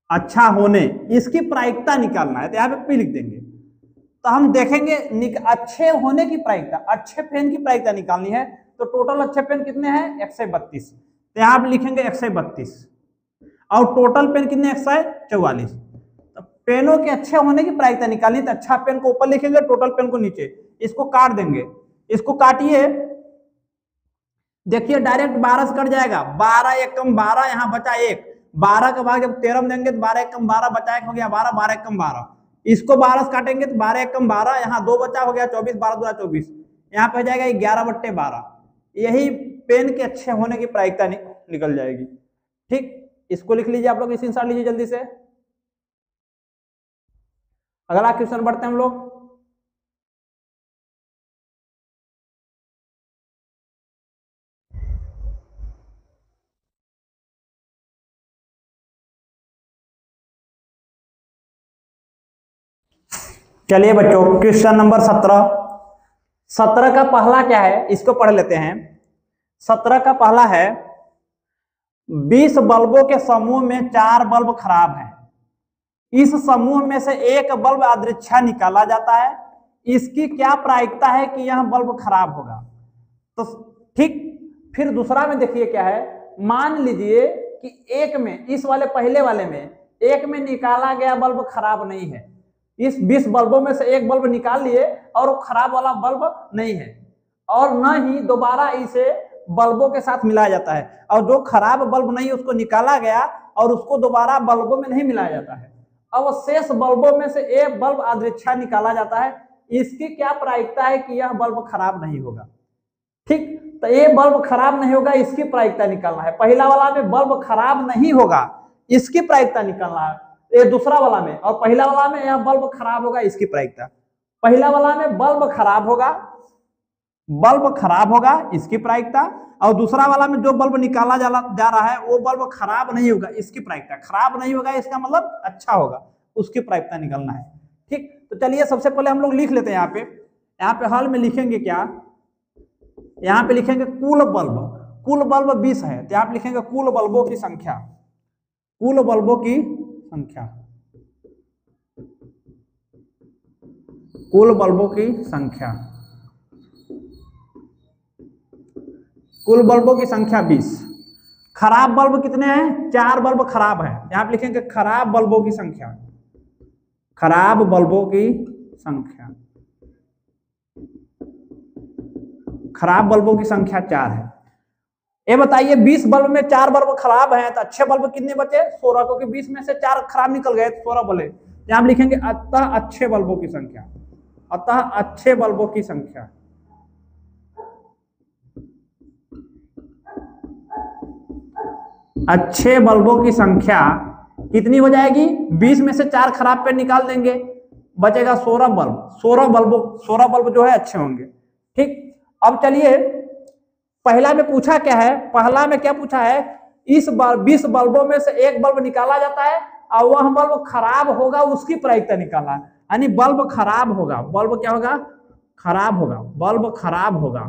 अच्छा होने, इसकी प्रायिकता निकालना है। तो यहाँ पे पी लिख देंगे। तो हम देखेंगे अच्छे होने की प्रायिकता, अच्छे पेन की प्रायिकता निकालनी है। तो टोटल अच्छे पेन कितने हैं? 132। तो यहाँ पे लिखेंगे 132 और टोटल पेन कितने? 144। तो पेनों के अच्छे होने की प्रायिकता निकालनी, तो अच्छा पेन को ऊपर लिखेंगे, टोटल पेन को नीचे। इसको काट देंगे, इसको काटिए। देखिए डायरेक्ट 12 से कट जाएगा, 12 1 कम 12, यहाँ बचा 1। 12 का भाग जब 13 में देंगे तो 12 1 कम 12 बचा 1 हो गया 12, 12 1 कम 12। इसको 12 से काटेंगे तो 12 1 कम 12, यहाँ 2 बचा हो गया 24, 12 2 24, यहाँ पे जाएगा 11/12। यही पेन के अच्छे होने की प्रायिकता निकल जाएगी। ठीक, इसको लिख लीजिए आप लोग, स्क्रीनशॉट लीजिए जल्दी से। अगला क्वेश्चन बढ़ते हैं हम लोग। चलिए बच्चों, क्वेश्चन नंबर 17। 17 का पहला क्या है इसको पढ़ लेते हैं। 17 का पहला है 20 बल्बों के समूह में 4 बल्ब खराब हैं। इस समूह में से एक बल्ब यादृच्छा निकाला जाता है, इसकी क्या प्रायिकता है कि यह बल्ब खराब होगा? तो ठीक, फिर दूसरा में देखिए क्या है। मान लीजिए कि एक में, इस वाले पहले वाले में एक में निकाला गया बल्ब खराब नहीं है। इस 20 बल्बों में से एक बल्ब निकाल लिए और वो खराब वाला बल्ब नहीं है, और न ही दोबारा इसे बल्बों के साथ मिलाया जाता है। और जो खराब बल्ब नहीं उसको निकाला गया और उसको दोबारा बल्बों में नहीं मिलाया जाता है। अब शेष बल्बों में से एक बल्ब यादृच्छा निकाला जाता है, इसकी क्या प्रायिकता है कि यह बल्ब खराब नहीं होगा? ठीक, तो ये बल्ब खराब नहीं होगा, इसकी प्रायिकता निकालना है। पहला वाला में बल्ब खराब नहीं होगा, इसकी प्रायिकता निकालना है। ये दूसरा वाला में, और पहला वाला में यह बल्ब खराब होगा, इसकी प्रायिकता। पहला वाला में बल्ब खराब होगा, इसकी प्रायिकता। और दूसरा वाला में जो बल्ब निकाला जा रहा है वो बल्ब खराब नहीं होगा, इसकी प्रायिकता। खराब नहीं होगा इसका मतलब अच्छा होगा, उसकी प्रायिकता निकालना है। ठीक, तो चलिए सबसे पहले हम लोग लिख लेते हैं। यहाँ पे हल में लिखेंगे क्या? यहाँ पे लिखेंगे कुल बल्ब 20 है, तो यहाँ पे लिखेंगे कुल बल्बों की संख्या। कुल बल्बों की संख्या कुल बल्बों की संख्या 20। खराब बल्ब कितने हैं? 4 बल्ब खराब है, यहां पे लिखेंगे खराब बल्बों की संख्या। खराब बल्बों की संख्या 4 है। ये बताइए 20 बल्ब में 4 बल्ब खराब हैं तो अच्छे बल्ब कितने बचे? 16, क्योंकि 20 में से 4 खराब निकल गए तो 16 बोले। यहां लिखेंगे अतः अच्छे बल्बों की संख्या, अतः अच्छे बल्बों की संख्या, अच्छे बल्बों की संख्या कितनी हो जाएगी? 20 में से 4 खराब पे निकाल देंगे, बचेगा 16 बल्ब। 16 बल्ब जो है अच्छे होंगे। ठीक, अब चलिए पहला में पूछा क्या है? पहला में क्या पूछा है? इस 20 बल्बों में से एक बल्ब निकाला जाता है और वह बल्ब खराब होगा, उसकी प्रायिकता निकालना है। यानी बल्ब खराब होगा, बल्ब क्या होगा? खराब होगा, बल्ब खराब होगा,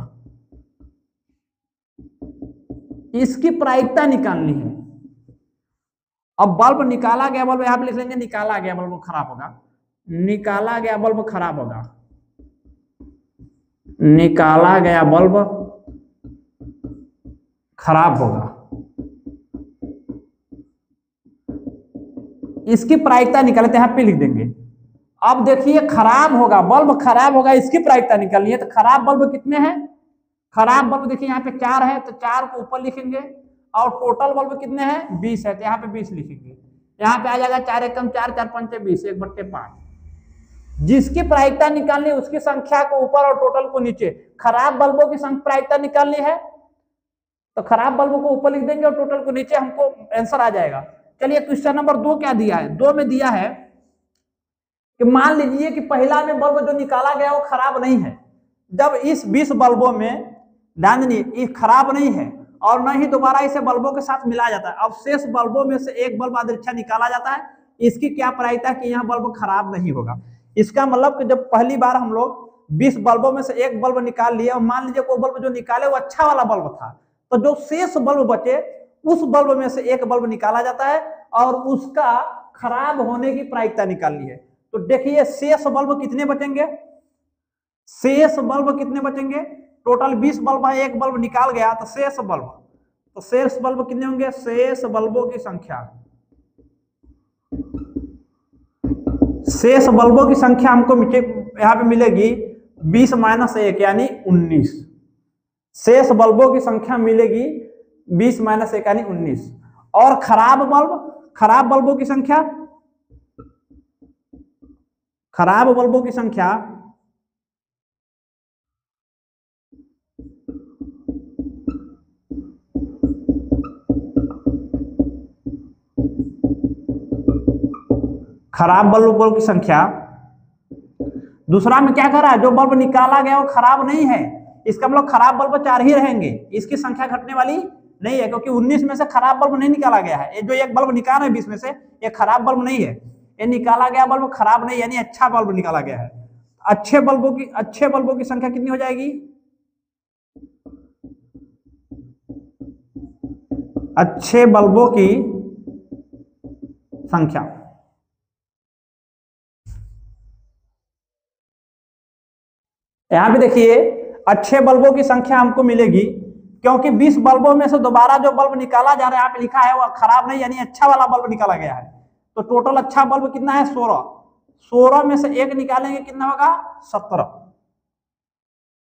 इसकी प्रायिकता निकालनी है। अब बल्ब निकाला गया बल्ब, यहां पे लिख लेंगे निकाला गया बल्ब खराब होगा, निकाला गया बल्ब खराब होगा, निकाला गया बल्ब खराब होगा, इसकी प्रायिकता निकालते हैं, यहां पे लिख देंगे। अब देखिए खराब होगा, बल्ब खराब होगा, इसकी प्रायिकता निकालनी है। तो खराब बल्ब कितने हैं? खराब बल्ब देखिए यहाँ पे 4 है, तो 4 को ऊपर लिखेंगे, और टोटल बल्ब कितने हैं? 20 है, तो यहाँ पे 20 लिखेंगे। यहाँ पे आ जाएगा 4 एकम 4, 4 पंचे 20, 1/5। जिसकी प्रायिकता निकालनी है उसकी संख्या को ऊपर और टोटल को नीचे। खराब बल्बों की प्रायिकता निकालनी है तो खराब बल्बों को ऊपर लिख देंगे और टोटल को नीचे, हमको आंसर आ जाएगा। चलिए क्वेश्चन नंबर 2 क्या दिया है? 2 में दिया है कि मान लीजिए कि पहला में बल्ब जो निकाला गया वो खराब नहीं है। जब इस 20 बल्बों में ध्यान दीजिए ये खराब नहीं है और न ही दोबारा इसे बल्बों के साथ मिलाया जाता है। अब शेष बल्बों में से एक बल्ब अदृच्छा निकाला जाता है, इसकी क्या प्रायिकता है कि यह बल्ब खराब नहीं होगा। इसका मतलब कि जब पहली बार हम लोग 20 बल्बों में से एक बल्ब निकाल लिए और मान लीजिए कोई बल्ब जो निकाले वो अच्छा वाला बल्ब था, तो जो शेष बल्ब बचे उस बल्ब में से एक बल्ब निकाला जाता है और उसका खराब होने की प्रायिकता निकालनी है। तो देखिए शेष बल्ब कितने बचेंगे? शेष बल्ब कितने बचेंगे? टोटल 20 बल्ब है, एक बल्ब निकाल गया तो शेष बल्ब, तो शेष बल्ब कितने होंगे? शेष बल्बों की संख्या, शेष बल्बों की संख्या हमको यहां पे मिलेगी 20 - 1 यानी 19। शेष बल्बों की संख्या मिलेगी 20 - 1 यानी 19। और खराब बल्बों की संख्या, खराब बल्बों की संख्या खराब बल्बों की संख्या, दूसरा में क्या कर रहा है? जो बल्ब निकाला गया वो खराब नहीं है, इसका मतलब खराब बल्ब 4 ही रहेंगे, इसकी संख्या घटने वाली नहीं है, क्योंकि 19 में से खराब बल्ब नहीं निकाला गया है। ये जो एक बल्ब निकाला है 20 में से, ये खराब बल्ब नहीं है, ये निकाला गया बल्ब खराब नहीं यानी अच्छा बल्ब निकाला गया है। अच्छे बल्बों की संख्या कितनी हो जाएगी? अच्छे बल्बों की संख्या, यहां पे देखिए अच्छे बल्बों की संख्या हमको मिलेगी क्योंकि 20 बल्बों में से दोबारा जो बल्ब निकाला जा रहा है यहाँ पे लिखा है वो खराब नहीं यानी अच्छा वाला बल्ब निकाला गया है। तो टोटल अच्छा बल्ब कितना है? 16। 16 में से एक निकालेंगे कितना होगा? 17।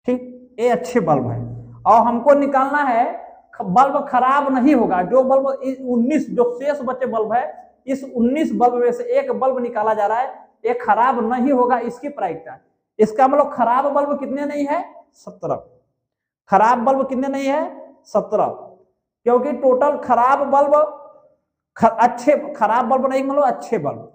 ठीक, ये अच्छे बल्ब है। और हमको निकालना है बल्ब खराब नहीं होगा। जो बल्ब 19 जो शेष बचे बल्ब है, इस 19 बल्ब में से एक बल्ब निकाला जा रहा है, ये खराब नहीं होगा, इसकी प्रायिकता। इसका मतलब खराब बल्ब कितने नहीं है? 17। खराब बल्ब कितने नहीं है? 17, क्योंकि टोटल खराब बल्ब अच्छे, खराब बल्ब नहीं मतलब अच्छे बल्ब,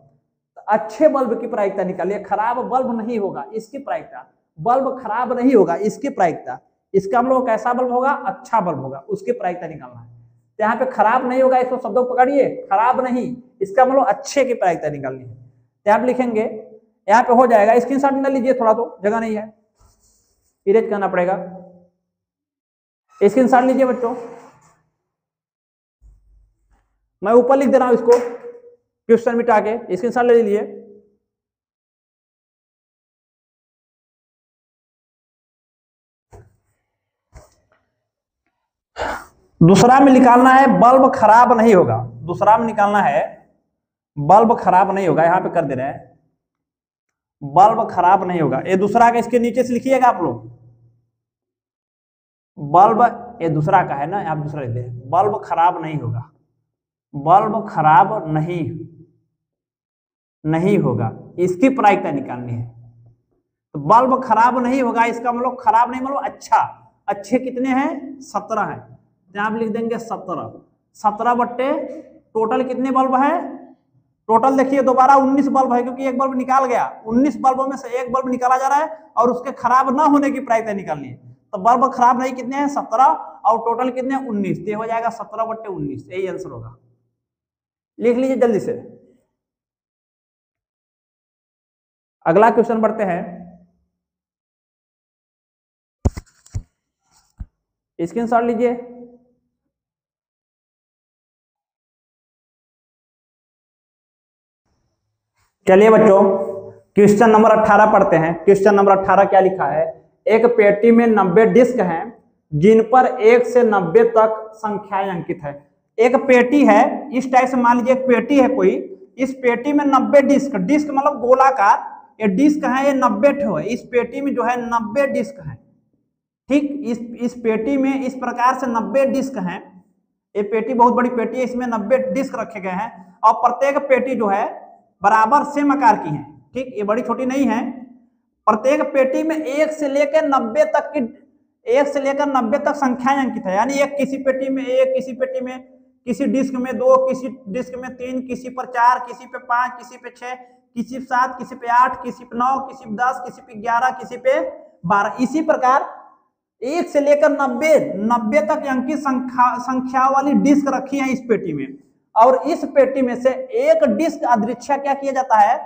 अच्छे बल्ब की प्रायिकता निकालिए। खराब बल्ब नहीं होगा इसकी प्रायिकता, बल्ब खराब नहीं होगा इसकी प्रायिकता। इसका मतलब कैसा बल्ब होगा? अच्छा बल्ब होगा, उसकी प्रायिकता निकालना है। तो यहाँ पे खराब नहीं होगा, इसको शब्दों को पकड़िए, खराब नहीं, इसका मतलब अच्छे की प्रायिकता निकालनी है। तो यहाँ पे लिखेंगे, यहाँ पे हो जाएगा। स्क्रीनशॉट न लीजिए, थोड़ा तो जगह नहीं है, इरेज करना पड़ेगा। स्क्रीनशॉट लीजिए बच्चों, मैं ऊपर लिख दे रहा हूं इसको, क्वेश्चन मिटा के स्क्रीनशॉट ले लीजिए। दूसरा में निकालना है बल्ब खराब नहीं होगा, दूसरा में निकालना है बल्ब खराब नहीं होगा, यहां पे कर दे रहे हैं बल्ब खराब नहीं होगा। ये दूसरा का इसके नीचे से लिखिएगा आप लोग, बल्ब ये दूसरा का है ना, आप दूसरा लिखते हैं, बल्ब खराब नहीं होगा, बल्ब खराब नहीं होगा, इसकी प्रायिकता निकालनी है। तो बल्ब खराब नहीं होगा, इसका मतलब खराब नहीं मतलब अच्छा, अच्छे कितने हैं 17 है, तो आप लिख देंगे 17, 17 बट्टे टोटल कितने बल्ब है, टोटल देखिए दोबारा 19 बल्ब है, क्योंकि एक बल्ब निकाल गया, 19 बल्बों में से एक बल्ब निकाला जा रहा है और उसके खराब ना होने की प्रायिकता निकालनी है। तो बल्ब खराब नहीं कितने हैं 17 और टोटल कितने हैं 19, तो हो जाएगा 17 बट्टे 19, यही आंसर होगा। लिख लीजिए जल्दी से। अगला क्वेश्चन बढ़ते हैं, स्क्रीनशॉट लीजिए। चलिए बच्चों क्वेश्चन नंबर 18 पढ़ते हैं। क्वेश्चन नंबर 18 क्या लिखा है, एक पेटी में 90 डिस्क हैं जिन पर 1 से 90 तक संख्याएं अंकित है। एक पेटी है, इस टाइप से मान लीजिए एक पेटी है कोई, इस पेटी में 90 डिस्क, डिस्क मतलब गोलाकार, ये डिस्क है, ये 90 ठो है, इस पेटी में जो है 90 डिस्क है। ठीक, इस पेटी में इस प्रकार से 90 डिस्क हैं, ये पेटी बहुत बड़ी पेटी है, इसमें 90 डिस्क रखे गए हैं और प्रत्येक पेटी जो है बराबर सेम आकार की है। ठीक, ये बड़ी छोटी नहीं है। प्रत्येक पेटी में 1 से लेकर 90 तक की, 1 से लेकर 90 तक संख्याएं अंकित है, यानी एक किसी पेटी में 1, किसी पेटी में, किसी डिस्क में 2, किसी डिस्क में 3, किसी पर 4, किसी पे 5, किसी पे 6, किसी पे 7, किसी पे 8, किसी पे 9, किसी पे 10, किसी पे 11, किसी पे 12। इसी प्रकार 1 से लेकर 90 तक अंकित संख्या वाली डिस्क रखी है इस पेटी में, और इस पेटी में से एक डिस्क अदृच्छा क्या किया जाता है,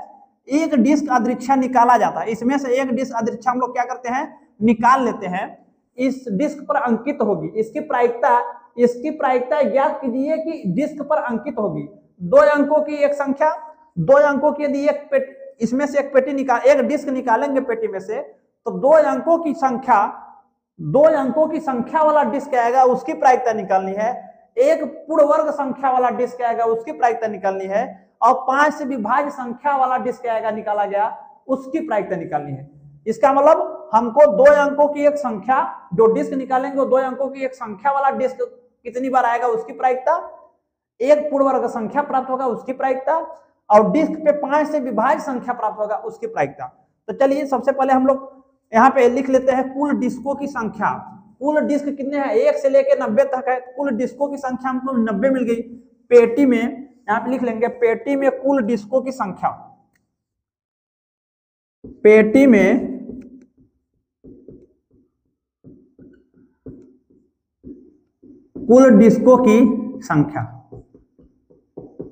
एक डिस्क अदृच्छा निकाला जाता है। इसमें से एक डिस्क अदृच्छा हम लोग क्या करते हैं, निकाल लेते हैं, इस डिस्क पर अंकित होगी। इसकी प्रायिकता ज्ञात कीजिए कि डिस्क पर अंकित होगी 2 अंकों की एक संख्या, 2 अंकों की यदि एक पेटी, इसमें से एक पेटी निकाल, एक डिस्क निकालेंगे पेटी में से, तो 2 अंकों की संख्या वाला डिस्क आएगा, उसकी प्रायिकता निकालनी है। एक पूर्ण वर्ग संख्या वाला डिस्क आएगा, उसकी प्रायिकता निकालनी है, और 5 से विभाज्य संख्या वाला डिस्क आएगा निकाला गया, उसकी प्रायिकता निकालनी है। इसका मतलब हमको 2 अंकों की एक संख्या, जो डिस्क निकालेंगे वो 2 अंकों की एक संख्या वाला डिस्क कितनी बार आएगा उसकी प्रायिकता, एक पूर्ण वर्ग संख्या प्राप्त होगा उसकी प्रायिकता, और डिस्क पे 5 से विभाज्य संख्या प्राप्त होगा उसकी प्रायिकता। तो चलिए सबसे पहले हम लोग यहाँ पे लिख लेते हैं कुल डिस्कों की संख्या। कुल डिस्क कितने हैं, 1 से लेकर 90 तक है, कुल डिस्कों की संख्या हमको 90 मिल गई। पेटी में यहाँ पे लिख लेंगे, पेटी में कुल डिस्कों की संख्या, पेटी में कुल डिस्कों की संख्या,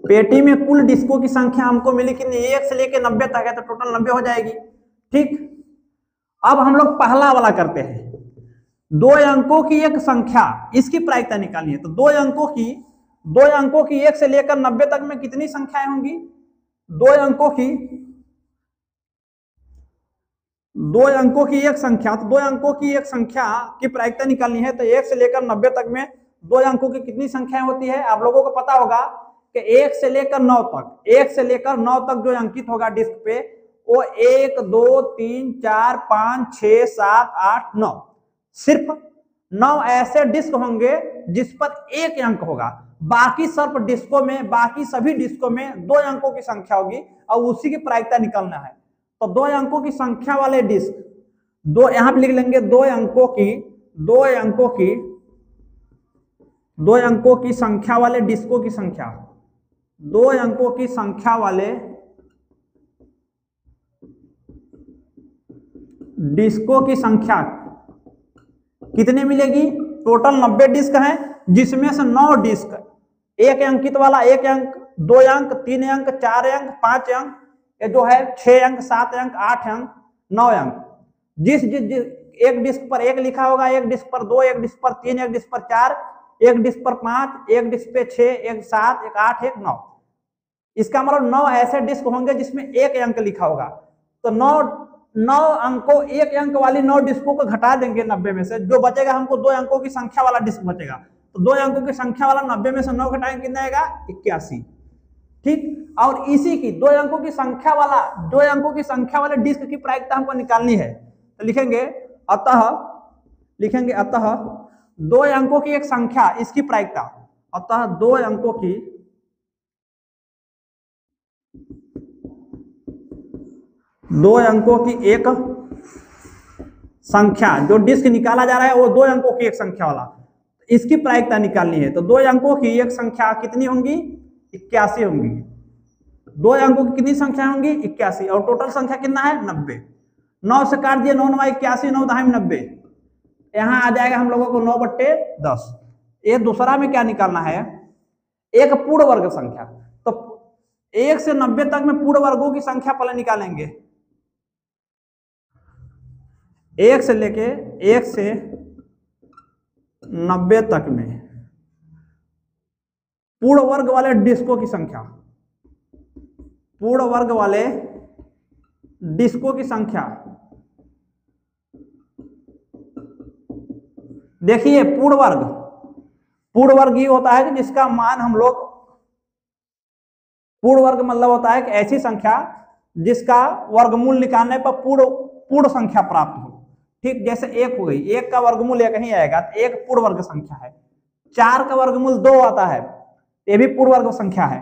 पेटी में कुल डिस्कों की संख्या हमको मिली कि 1 से लेकर 90 तक है, तो टोटल 90 हो जाएगी। ठीक, अब हम लोग पहला वाला करते हैं, 2 अंकों की एक संख्या, इसकी प्रायिकता निकालनी है। तो 2 अंकों की 1 से लेकर 90 तक में कितनी संख्याएं होंगी, 2 अंकों की एक संख्या, तो 2 अंकों की एक संख्या की प्रायिकता निकालनी है। तो 1 से लेकर 90 तक में 2 अंकों की कितनी संख्याएं होती है, आप लोगों को पता होगा कि 1 से लेकर 9 तक, 1 से लेकर 9 तक जो अंकित होगा डिस्क पे, वो 1 2 3 4 5 6 7 8 9, सिर्फ 9 ऐसे डिस्क होंगे जिस पर 1 अंक होगा। बाकी सब डिस्कों में, बाकी सभी डिस्कों में 2 अंकों की संख्या होगी और उसी की प्रायिकता निकालना है। तो 2 अंकों की संख्या वाले डिस्क, 2 यहां पे लिख लेंगे, 2 अंकों की संख्या वाले डिस्कों की संख्या, 2 अंकों की संख्या वाले डिस्कों की संख्या कितने मिलेगी, टोटल 90 डिस्क हैं, जिसमें से 9 डिस्क, 1 अंकित वाला 1 अंक, 2 अंक, 3 अंक, 4 अंक, 5 अंक, ये जो है 6 अंक, 7 अंक, 8 अंक, 9 अंक। जिस एक डिस्क पर 1 लिखा होगा, एक डिस्क पर 2, एक डिस्क पर 3, एक डिस्क पर 4, एक डिस्क पर 5, एक डिस्क पे 6, एक 7, एक 8, एक 9। इसका मतलब 9 ऐसे डिस्क होंगे जिसमें 1 अंक लिखा होगा। तो 9 अंकों, 1 अंक वाली 9 डिस्कों को घटा देंगे 90 में से, जो बचेगा हमको 2 अंकों की संख्या वाला डिस्क बचेगा। तो 2 अंकों की संख्या वाला 90 में से 9 घटाएंगे, कितना आएगा 81। ठीक, और इसी की 2 अंकों की संख्या वाले डिस्क की प्रायिकता हमको निकालनी है। तो लिखेंगे अतः दो अंकों की एक संख्या, इसकी प्रायिकता, अतः दो अंकों की एक संख्या, जो डिस्क निकाला जा रहा है वो दो अंकों की एक संख्या वाला, इसकी प्रायिकता निकालनी है। तो दो अंकों की एक संख्या कितनी होंगी? 81 होंगी। दो अंकों की कितनी संख्या होंगी? 81, और टोटल संख्या कितना है? 90। 9 से काट दिए, 9 9 81, 9 दहाई 90। यहां आ जाएगा हम लोगों को 9/10। ये दूसरा में क्या निकालना है? एक पूर्ण वर्ग संख्या। तो 1 से 90 तक में पूर्ण वर्गों की संख्या पहले निकालेंगे। 1 से लेके 1 से 90 तक में पूर्ण वर्ग वाले डिस्कों की संख्या, पूर्ण वर्ग वाले डिस्कों की संख्या। देखिए पूर्ण वर्ग ये होता है कि जिसका मान हम लोग, पूर्ण वर्ग मतलब होता है कि ऐसी संख्या जिसका वर्गमूल निकालने पर पूर्ण संख्या प्राप्त हो। ठीक, जैसे 1 हो गई, 1 का वर्गमूल 1 ही आएगा, तो 1 पूर्ण वर्ग संख्या है। 4 का वर्गमूल 2 आता है, ये भी पूर्ण वर्ग संख्या है।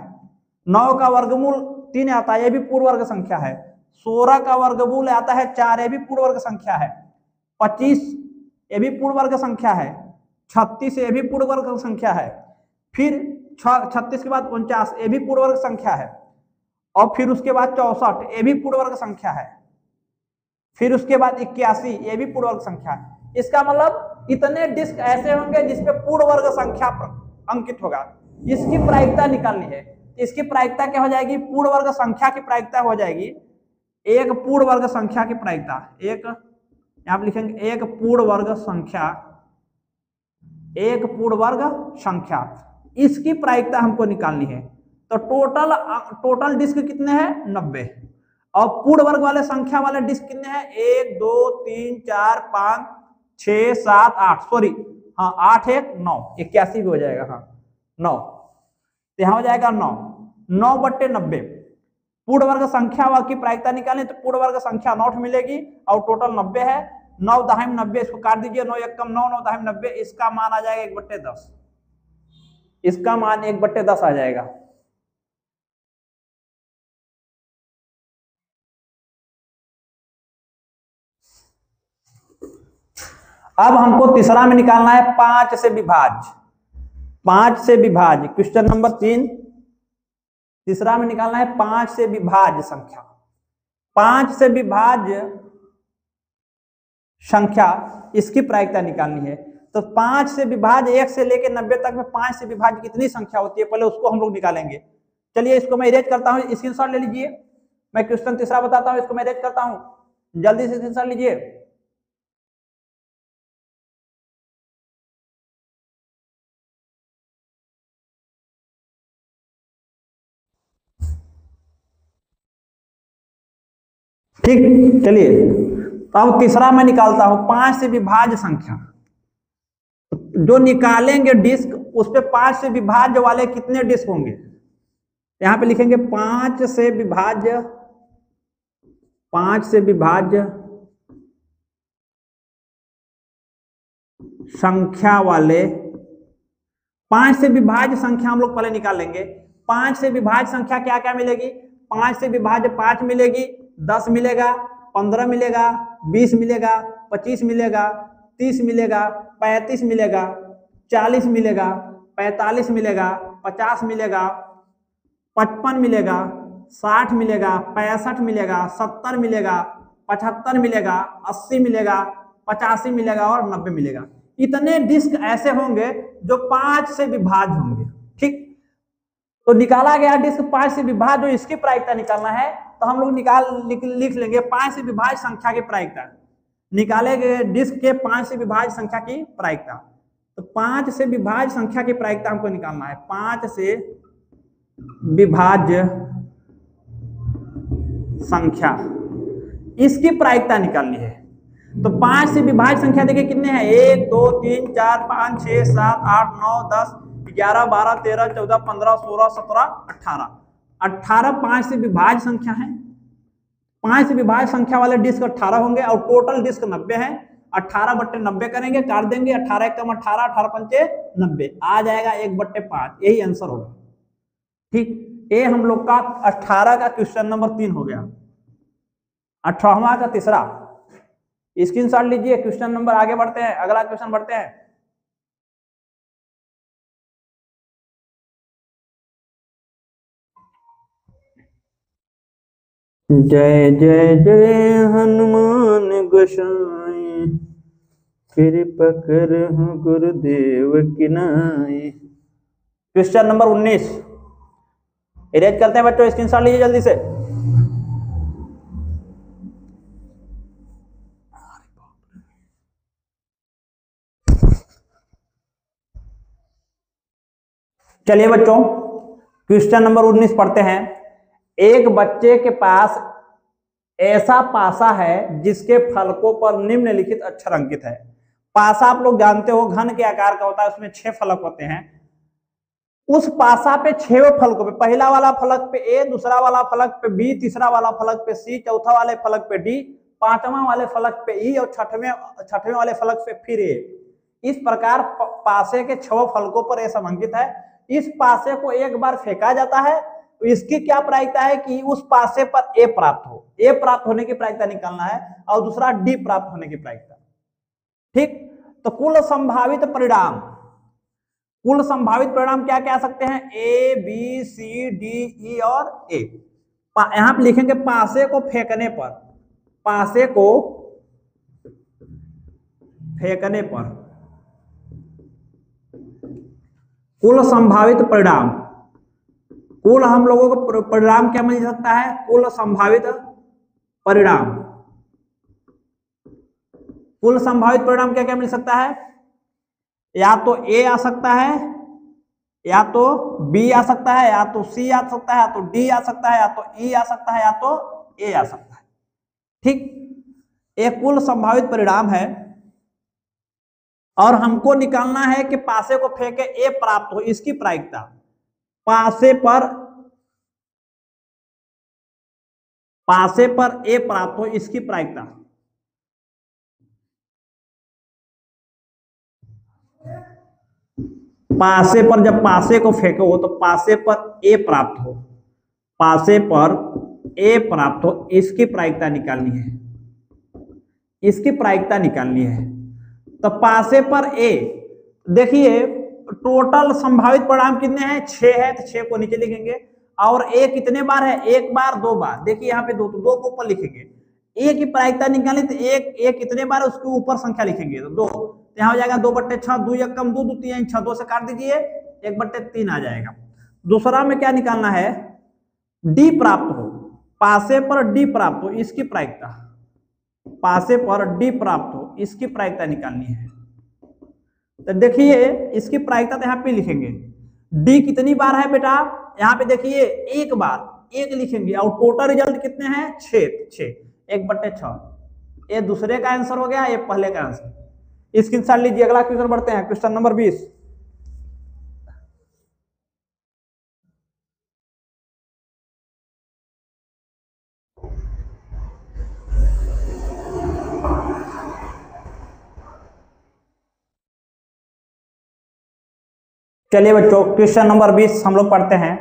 9 का वर्गमूल 3 आता है, ये भी पूर्ण वर्ग संख्या है। 16 का वर्गमूल आता है 4, ये भी पूर्ण वर्ग संख्या है। 25 ये भी पूर्ण वर्ग संख्या है। 36 ये भी पूर्ण वर्ग संख्या है। फिर 36 के बाद 49 ये भी पूर्ण वर्ग संख्या है। और फिर उसके बाद 64 ये भी पूर्ण वर्ग संख्या है। फिर उसके बाद 81 ये भी पूर्ण वर्ग संख्या है। इसका मतलब इतने डिस्क ऐसे होंगे जिसपे पूर्ण वर्ग संख्या अंकित होगा। इसकी प्रायिकता निकालनी है। इसकी प्रायिकता क्या हो जाएगी? पूर्ण वर्ग संख्या की प्रायिकता हो जाएगी एक पूर्ण वर्ग संख्या की प्रायिकता, एक यहां पर लिखेंगे एक पूर्ण वर्ग संख्या, एक पूर्ण वर्ग संख्या, इसकी प्रायिकता हमको निकालनी है। तो टोटल डिस्क कितने हैं? 90। और पूर्ण वर्ग वाले संख्या वाले डिस्क कितने हैं? 1 2 3 4 5 6 7 8, सॉरी हाँ 8 1 9, 81 भी हो जाएगा। हाँ 9, तो यहां हो जाएगा 9, 9/90। पूर्ण वर्ग संख्या की प्रायिकता निकालें तो पूर्ण वर्ग संख्या 9 मिलेगी और टोटल 90 है। 9 दहाई 90, इसको काट दीजिए, 9 1 कम 9, 9 दहाई 90, इसका मान आ जाएगा 1/10। इसका मान 1/10 आ जाएगा। अब हमको तीसरा में निकालना है 5 से विभाज्य। 5 से विभाज्य, क्वेश्चन नंबर 3, तीसरा में निकालना है 5 से विभाज्य संख्या। 5 से विभाज्य संख्या, इसकी प्रायिकता निकालनी है। तो 5 से विभाज्य 1 से लेकर 90 तक में 5 से विभाज्य कितनी संख्या होती है, पहले उसको हम लोग निकालेंगे। चलिए इसको मैं इरेज करता हूं, स्क्रीनशॉट ले लीजिए। मैं क्वेश्चन तीसरा बताता हूं, इसको मैं इरेज करता हूं, जल्दी से स्क्रीनशॉट लीजिए। ठीक, चलिए अब तीसरा मैं निकालता हूं 5 से विभाज्य संख्या। जो निकालेंगे डिस्क उस पे 5 से विभाज्य वाले कितने डिस्क होंगे, यहां पे लिखेंगे 5 से विभाज्य, 5 से विभाज्य संख्या वाले, 5 से विभाज्य संख्या हम लोग पहले निकाल लेंगे। 5 से विभाज्य संख्या क्या क्या मिलेगी? 5 से विभाज्य 5 मिलेगी, 10 मिलेगा, 15 मिलेगा, 20 मिलेगा, 25 मिलेगा, 30 मिलेगा, 35 मिलेगा, 40 मिलेगा, 45 मिलेगा, 50 मिलेगा, 55 मिलेगा, 60 मिलेगा, 65 मिलेगा, 70 मिलेगा, 75 मिलेगा, 80 मिलेगा, 85 मिलेगा और 90 मिलेगा। इतने डिस्क ऐसे होंगे जो 5 से विभाज्य होंगे। ठीक, तो निकाला गया डिस्क 5 से विभाज्य, जो इसकी प्रायिकता निकालना है तो हम लोग लिख लेंगे 5 से विभाज्य संख्या की प्रायिकता, निकाले गए डिस्क के 5 से विभाज्य संख्या की प्रायिकता। तो 5 से विभाज्य संख्या की प्रायिकता हमको निकालना है। 5 से विभाज्य संख्या, इसकी प्रायिकता निकालनी है। तो 5 से विभाज्य संख्या देखिए कितने हैं? 1 2 3 4 5 6 7 8 9 10 11 12 13 14 15 16 17 18, 18 5 से विभाज्य संख्या है। 5 से विभाज्य संख्या वाले डिस्क 18 होंगे और टोटल डिस्क 90 है। 18/90 करेंगे, काट देंगे, 18 कम 18, 18 पंचे 90, आ जाएगा 1/5, यही आंसर होगा। ठीक, ये हम लोग का 18 का क्वेश्चन नंबर 3 हो गया। 18वां का तीसरा स्क्रीनशॉट लीजिए। क्वेश्चन नंबर आगे बढ़ते हैं, अगला क्वेश्चन बढ़ते हैं। जय जय जय हनुमान गोसाई, कृपा करहु गुरुदेव की नाई। क्वेश्चन नंबर 19 इरेज करते हैं बच्चों, स्क्रीनशॉट लीजिए जल्दी से। चलिए बच्चों, क्वेश्चन नंबर 19 पढ़ते हैं। एक बच्चे के पास ऐसा पासा है जिसके फलकों पर निम्नलिखित अक्षर अंकित है। पासा आप लोग जानते हो घन के आकार का होता है, उसमें 6 फलक होते हैं। उस पासा पे 6 फलकों पे, पहला वाला फलक पे ए, दूसरा वाला फलक पे बी, तीसरा वाला फलक पे सी, चौथा वाले फलक पे डी, पांचवा वाले फलक पे ई और छठवें वाले फलक पे फिर ए। इस प्रकार पासे के 6 फलकों पर ए अंकित है। इस पासे को एक बार फेंका जाता है तो इसकी क्या प्रायिकता है कि उस पासे पर ए प्राप्त हो। ए प्राप्त होने की प्रायिकता निकालना है और दूसरा डी प्राप्त होने की प्रायिकता। ठीक, तो कुल संभावित परिणाम, कुल संभावित परिणाम क्या क्या आ सकते हैं? ए, बी, सी, डी, ई और ए। यहां पे लिखेंगे पासे को फेंकने पर, पासे को फेंकने पर कुल संभावित परिणाम, कुल हम लोगों को परिणाम क्या मिल सकता है? कुल संभावित परिणाम, कुल संभावित परिणाम क्या क्या मिल सकता है? या तो ए आ सकता है, या तो बी आ सकता है, या तो सी आ सकता है, या तो डी आ सकता है, या तो ई आ सकता है, या तो ए आ सकता है। ठीक, एक कुल संभावित परिणाम है और हमको निकालना है कि पासे को फेंके ए प्राप्त हो, इसकी प्रायिकता। पासे पर ए प्राप्त हो, इसकी प्रायिकता। पासे पर जब पासे को फेंको तो पासे पर ए प्राप्त हो, पासे पर ए प्राप्त हो, इसकी प्रायिकता निकालनी है, इसकी प्रायिकता निकालनी है। तो पासे पर ए, देखिए टोटल संभावित परिणाम कितने हैं? 6 है, तो 6 को नीचे लिखेंगे। और ए कितने बार है? एक बार, 2 बार। देखिए यहाँ पे 2 तो 2 को ऊपर लिखेंगे। ए की प्रायिकता निकाली तो एक कितने बार है उसके ऊपर संख्या लिखेंगे, तो 2। यहाँ हो जाएगा 2/6, 2 एक कम 2, 2 3 6, 2 से काट दीजिए, 1/3 आ जाएगा। दूसरा में क्या निकालना है? डी प्राप्त हो, पासे पर डी प्राप्त हो, इसकी प्रायिकता। पासे पर डी प्राप्त हो, इसकी प्रायिकता निकालनी है। तो देखिए इसकी प्रायिकता तो यहाँ पे लिखेंगे। डी कितनी बार है बेटा? यहाँ पे देखिए एक बार, 1 लिखेंगे। और टोटल रिजल्ट कितने हैं? 6, 1/6। ये दूसरे का आंसर हो गया, ये पहले का आंसर। स्क्रीनशॉट लीजिए, अगला क्वेश्चन बढ़ते हैं, क्वेश्चन नंबर 20। चलिए बच्चों, क्वेश्चन नंबर 20 हम लोग पढ़ते हैं।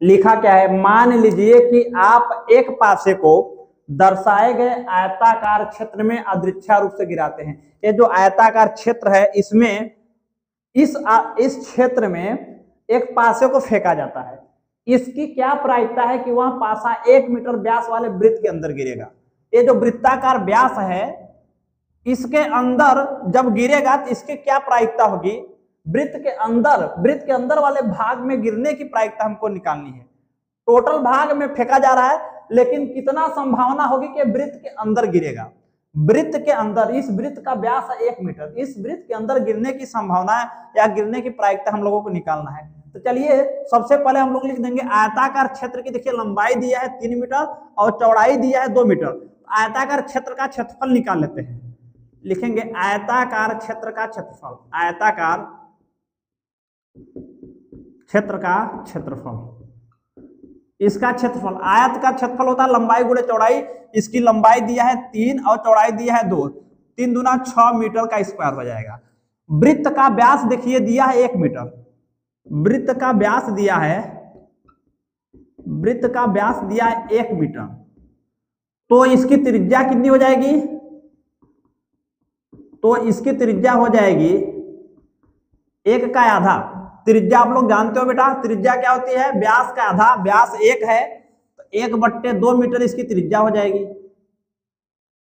लिखा क्या है? मान लीजिए कि आप एक पासे को दर्शाए गए आयताकार क्षेत्र में अदृच्छा रूप से गिराते हैं। ये जो आयताकार क्षेत्र है, इसमें इस क्षेत्र में एक पासे को फेंका जाता है। इसकी क्या प्रायिकता है कि वह पासा 1 मीटर व्यास वाले वृत्त के अंदर गिरेगा। ये जो वृत्ताकार व्यास है, इसके अंदर जब गिरेगा तो इसकी क्या प्रायिकता होगी? वृत्त के अंदर वाले भाग में गिरने की प्रायिकता हमको निकालनी है। टोटल भाग में फेंका जा रहा है, लेकिन कितना संभावना होगी कि वृत्त के अंदर गिरेगा? वृत्त के अंदर, इस वृत्त का व्यास है 1 मीटर, इस वृत्त के अंदर गिरने की संभावना या गिरने की प्रायिकता हम लोगों को निकालना है। तो चलिए सबसे पहले हम लोग लिख देंगे आयताकार क्षेत्र की। देखिए लंबाई दिया है 3 मीटर और चौड़ाई दिया है 2 मीटर। आयताकार क्षेत्र का क्षेत्रफल निकाल लेते हैं। लिखेंगे आयताकार क्षेत्र का क्षेत्रफल, आयताकार क्षेत्र का क्षेत्रफल, इसका क्षेत्रफल। आयत का क्षेत्रफल होता है लंबाई गुणे चौड़ाई। इसकी लंबाई दिया है 3 और चौड़ाई दिया है 2। 3 दूना 6 मीटर का स्क्वायर हो जाएगा। वृत्त का व्यास देखिए दिया है 1 मीटर, वृत्त का व्यास दिया है, वृत्त का व्यास दिया है 1 मीटर, तो इसकी त्रिज्या कितनी हो जाएगी? तो इसकी त्रिज्या हो जाएगी 1 का आधा। त्रिज्या आप लोग जानते हो बेटा, त्रिज्या क्या होती है? व्यास का आधा। व्यास 1 है तो 1/2 मीटर इसकी त्रिज्या हो जाएगी।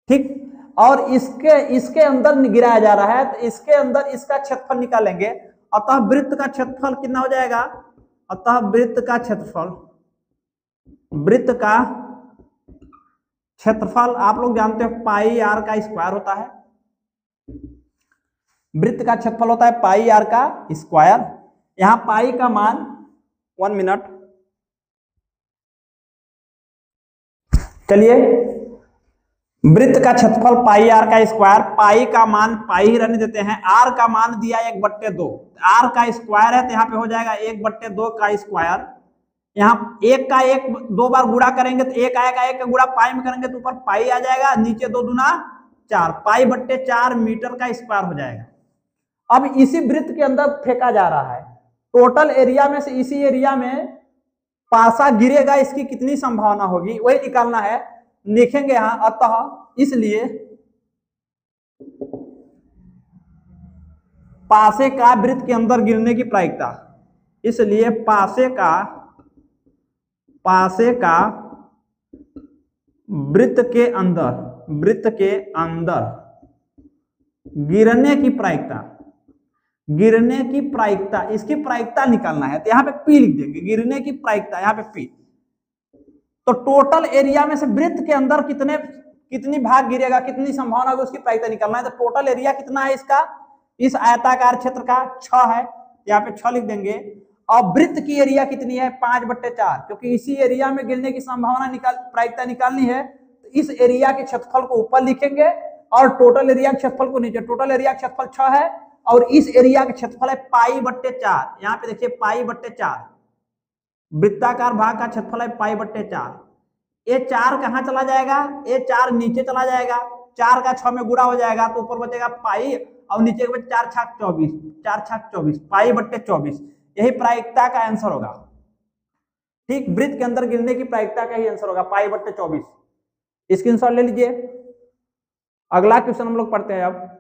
ठीक, और इसके अंदर गिराया जा रहा है तो इसके अंदर इसका क्षेत्रफल निकालेंगे। अतः वृत्त का क्षेत्रफल कितना हो जाएगा? अतः वृत्त का क्षेत्रफल, वृत्त का क्षेत्रफल आप लोग जानते हो पाई आर का स्क्वायर होता है। वृत्त का क्षेत्रफल होता है पाई आर का स्क्वायर। यहां पाई का मान 1 मिनट, चलिए वृत्त का क्षेत्रफल पाई आर का स्क्वायर, पाई का मान पाई ही रहने देते हैं, आर का मान दिया 1/2, आर का स्क्वायर है तो यहाँ पे हो जाएगा 1/2 का स्क्वायर। यहाँ 1 का 1 2 बार गुणा करेंगे तो 1 आएगा, 1 का गुणा पाई में करेंगे तो ऊपर पाई आ जाएगा, नीचे 2 दूना 4, पाई/4 मीटर का स्क्वायर हो जाएगा। अब इसी वृत्त के अंदर फेंका जा रहा है, टोटल एरिया में से इसी एरिया में पासा गिरेगा, इसकी कितनी संभावना होगी वही निकालना है। लिखेंगे यहां अतः इसलिए पासे का वृत्त के अंदर गिरने की प्रायिकता, इसलिए पासे का वृत्त के अंदर गिरने की प्रायिकता, गिरने की प्रायिकता, इसकी प्रायिकता निकालना है तो यहां पे पी लिख देंगे, गिरने की प्रायिकता यहां पे पी। तो टोटल एरिया में से वृत्त के अंदर कितनी भाग गिरेगा, कितनी संभावना है उसकी प्रायिकता निकालना है। तो टोटल एरिया कितना है इसका, इस आयताकार क्षेत्र का 6 है, यहाँ पे 6 लिख देंगे। और वृत्त की एरिया कितनी है 5/4, क्योंकि इसी एरिया में गिरने की संभावना प्रायिकता निकालनी है तो इस एरिया के क्षेत्रफल को ऊपर लिखेंगे और टोटल एरिया के क्षेत्रफल को नीचे। टोटल एरिया का क्षेत्रफल 6 है और इस एरिया का क्षेत्रफल है पाई/4। यहाँ पे देखिए पाई/4, वृत्ताकार भाग का क्षेत्रफल है पाई/4। ये 4 कहां चला जाएगा? ये 4 नीचे चला जाएगा, 4 का 6 में गुणा हो जाएगा तो ऊपर बचेगा पाई और नीचे 4 छाक 24, 4 छाक 24, पाई/24। यही प्रायिकता का आंसर होगा। ठीक, वृत्त के अंदर गिरने की प्रायिकता का ही आंसर होगा पाई/24। स्क्रीनशॉट ले लीजिए। अगला क्वेश्चन हम लोग पढ़ते हैं अब।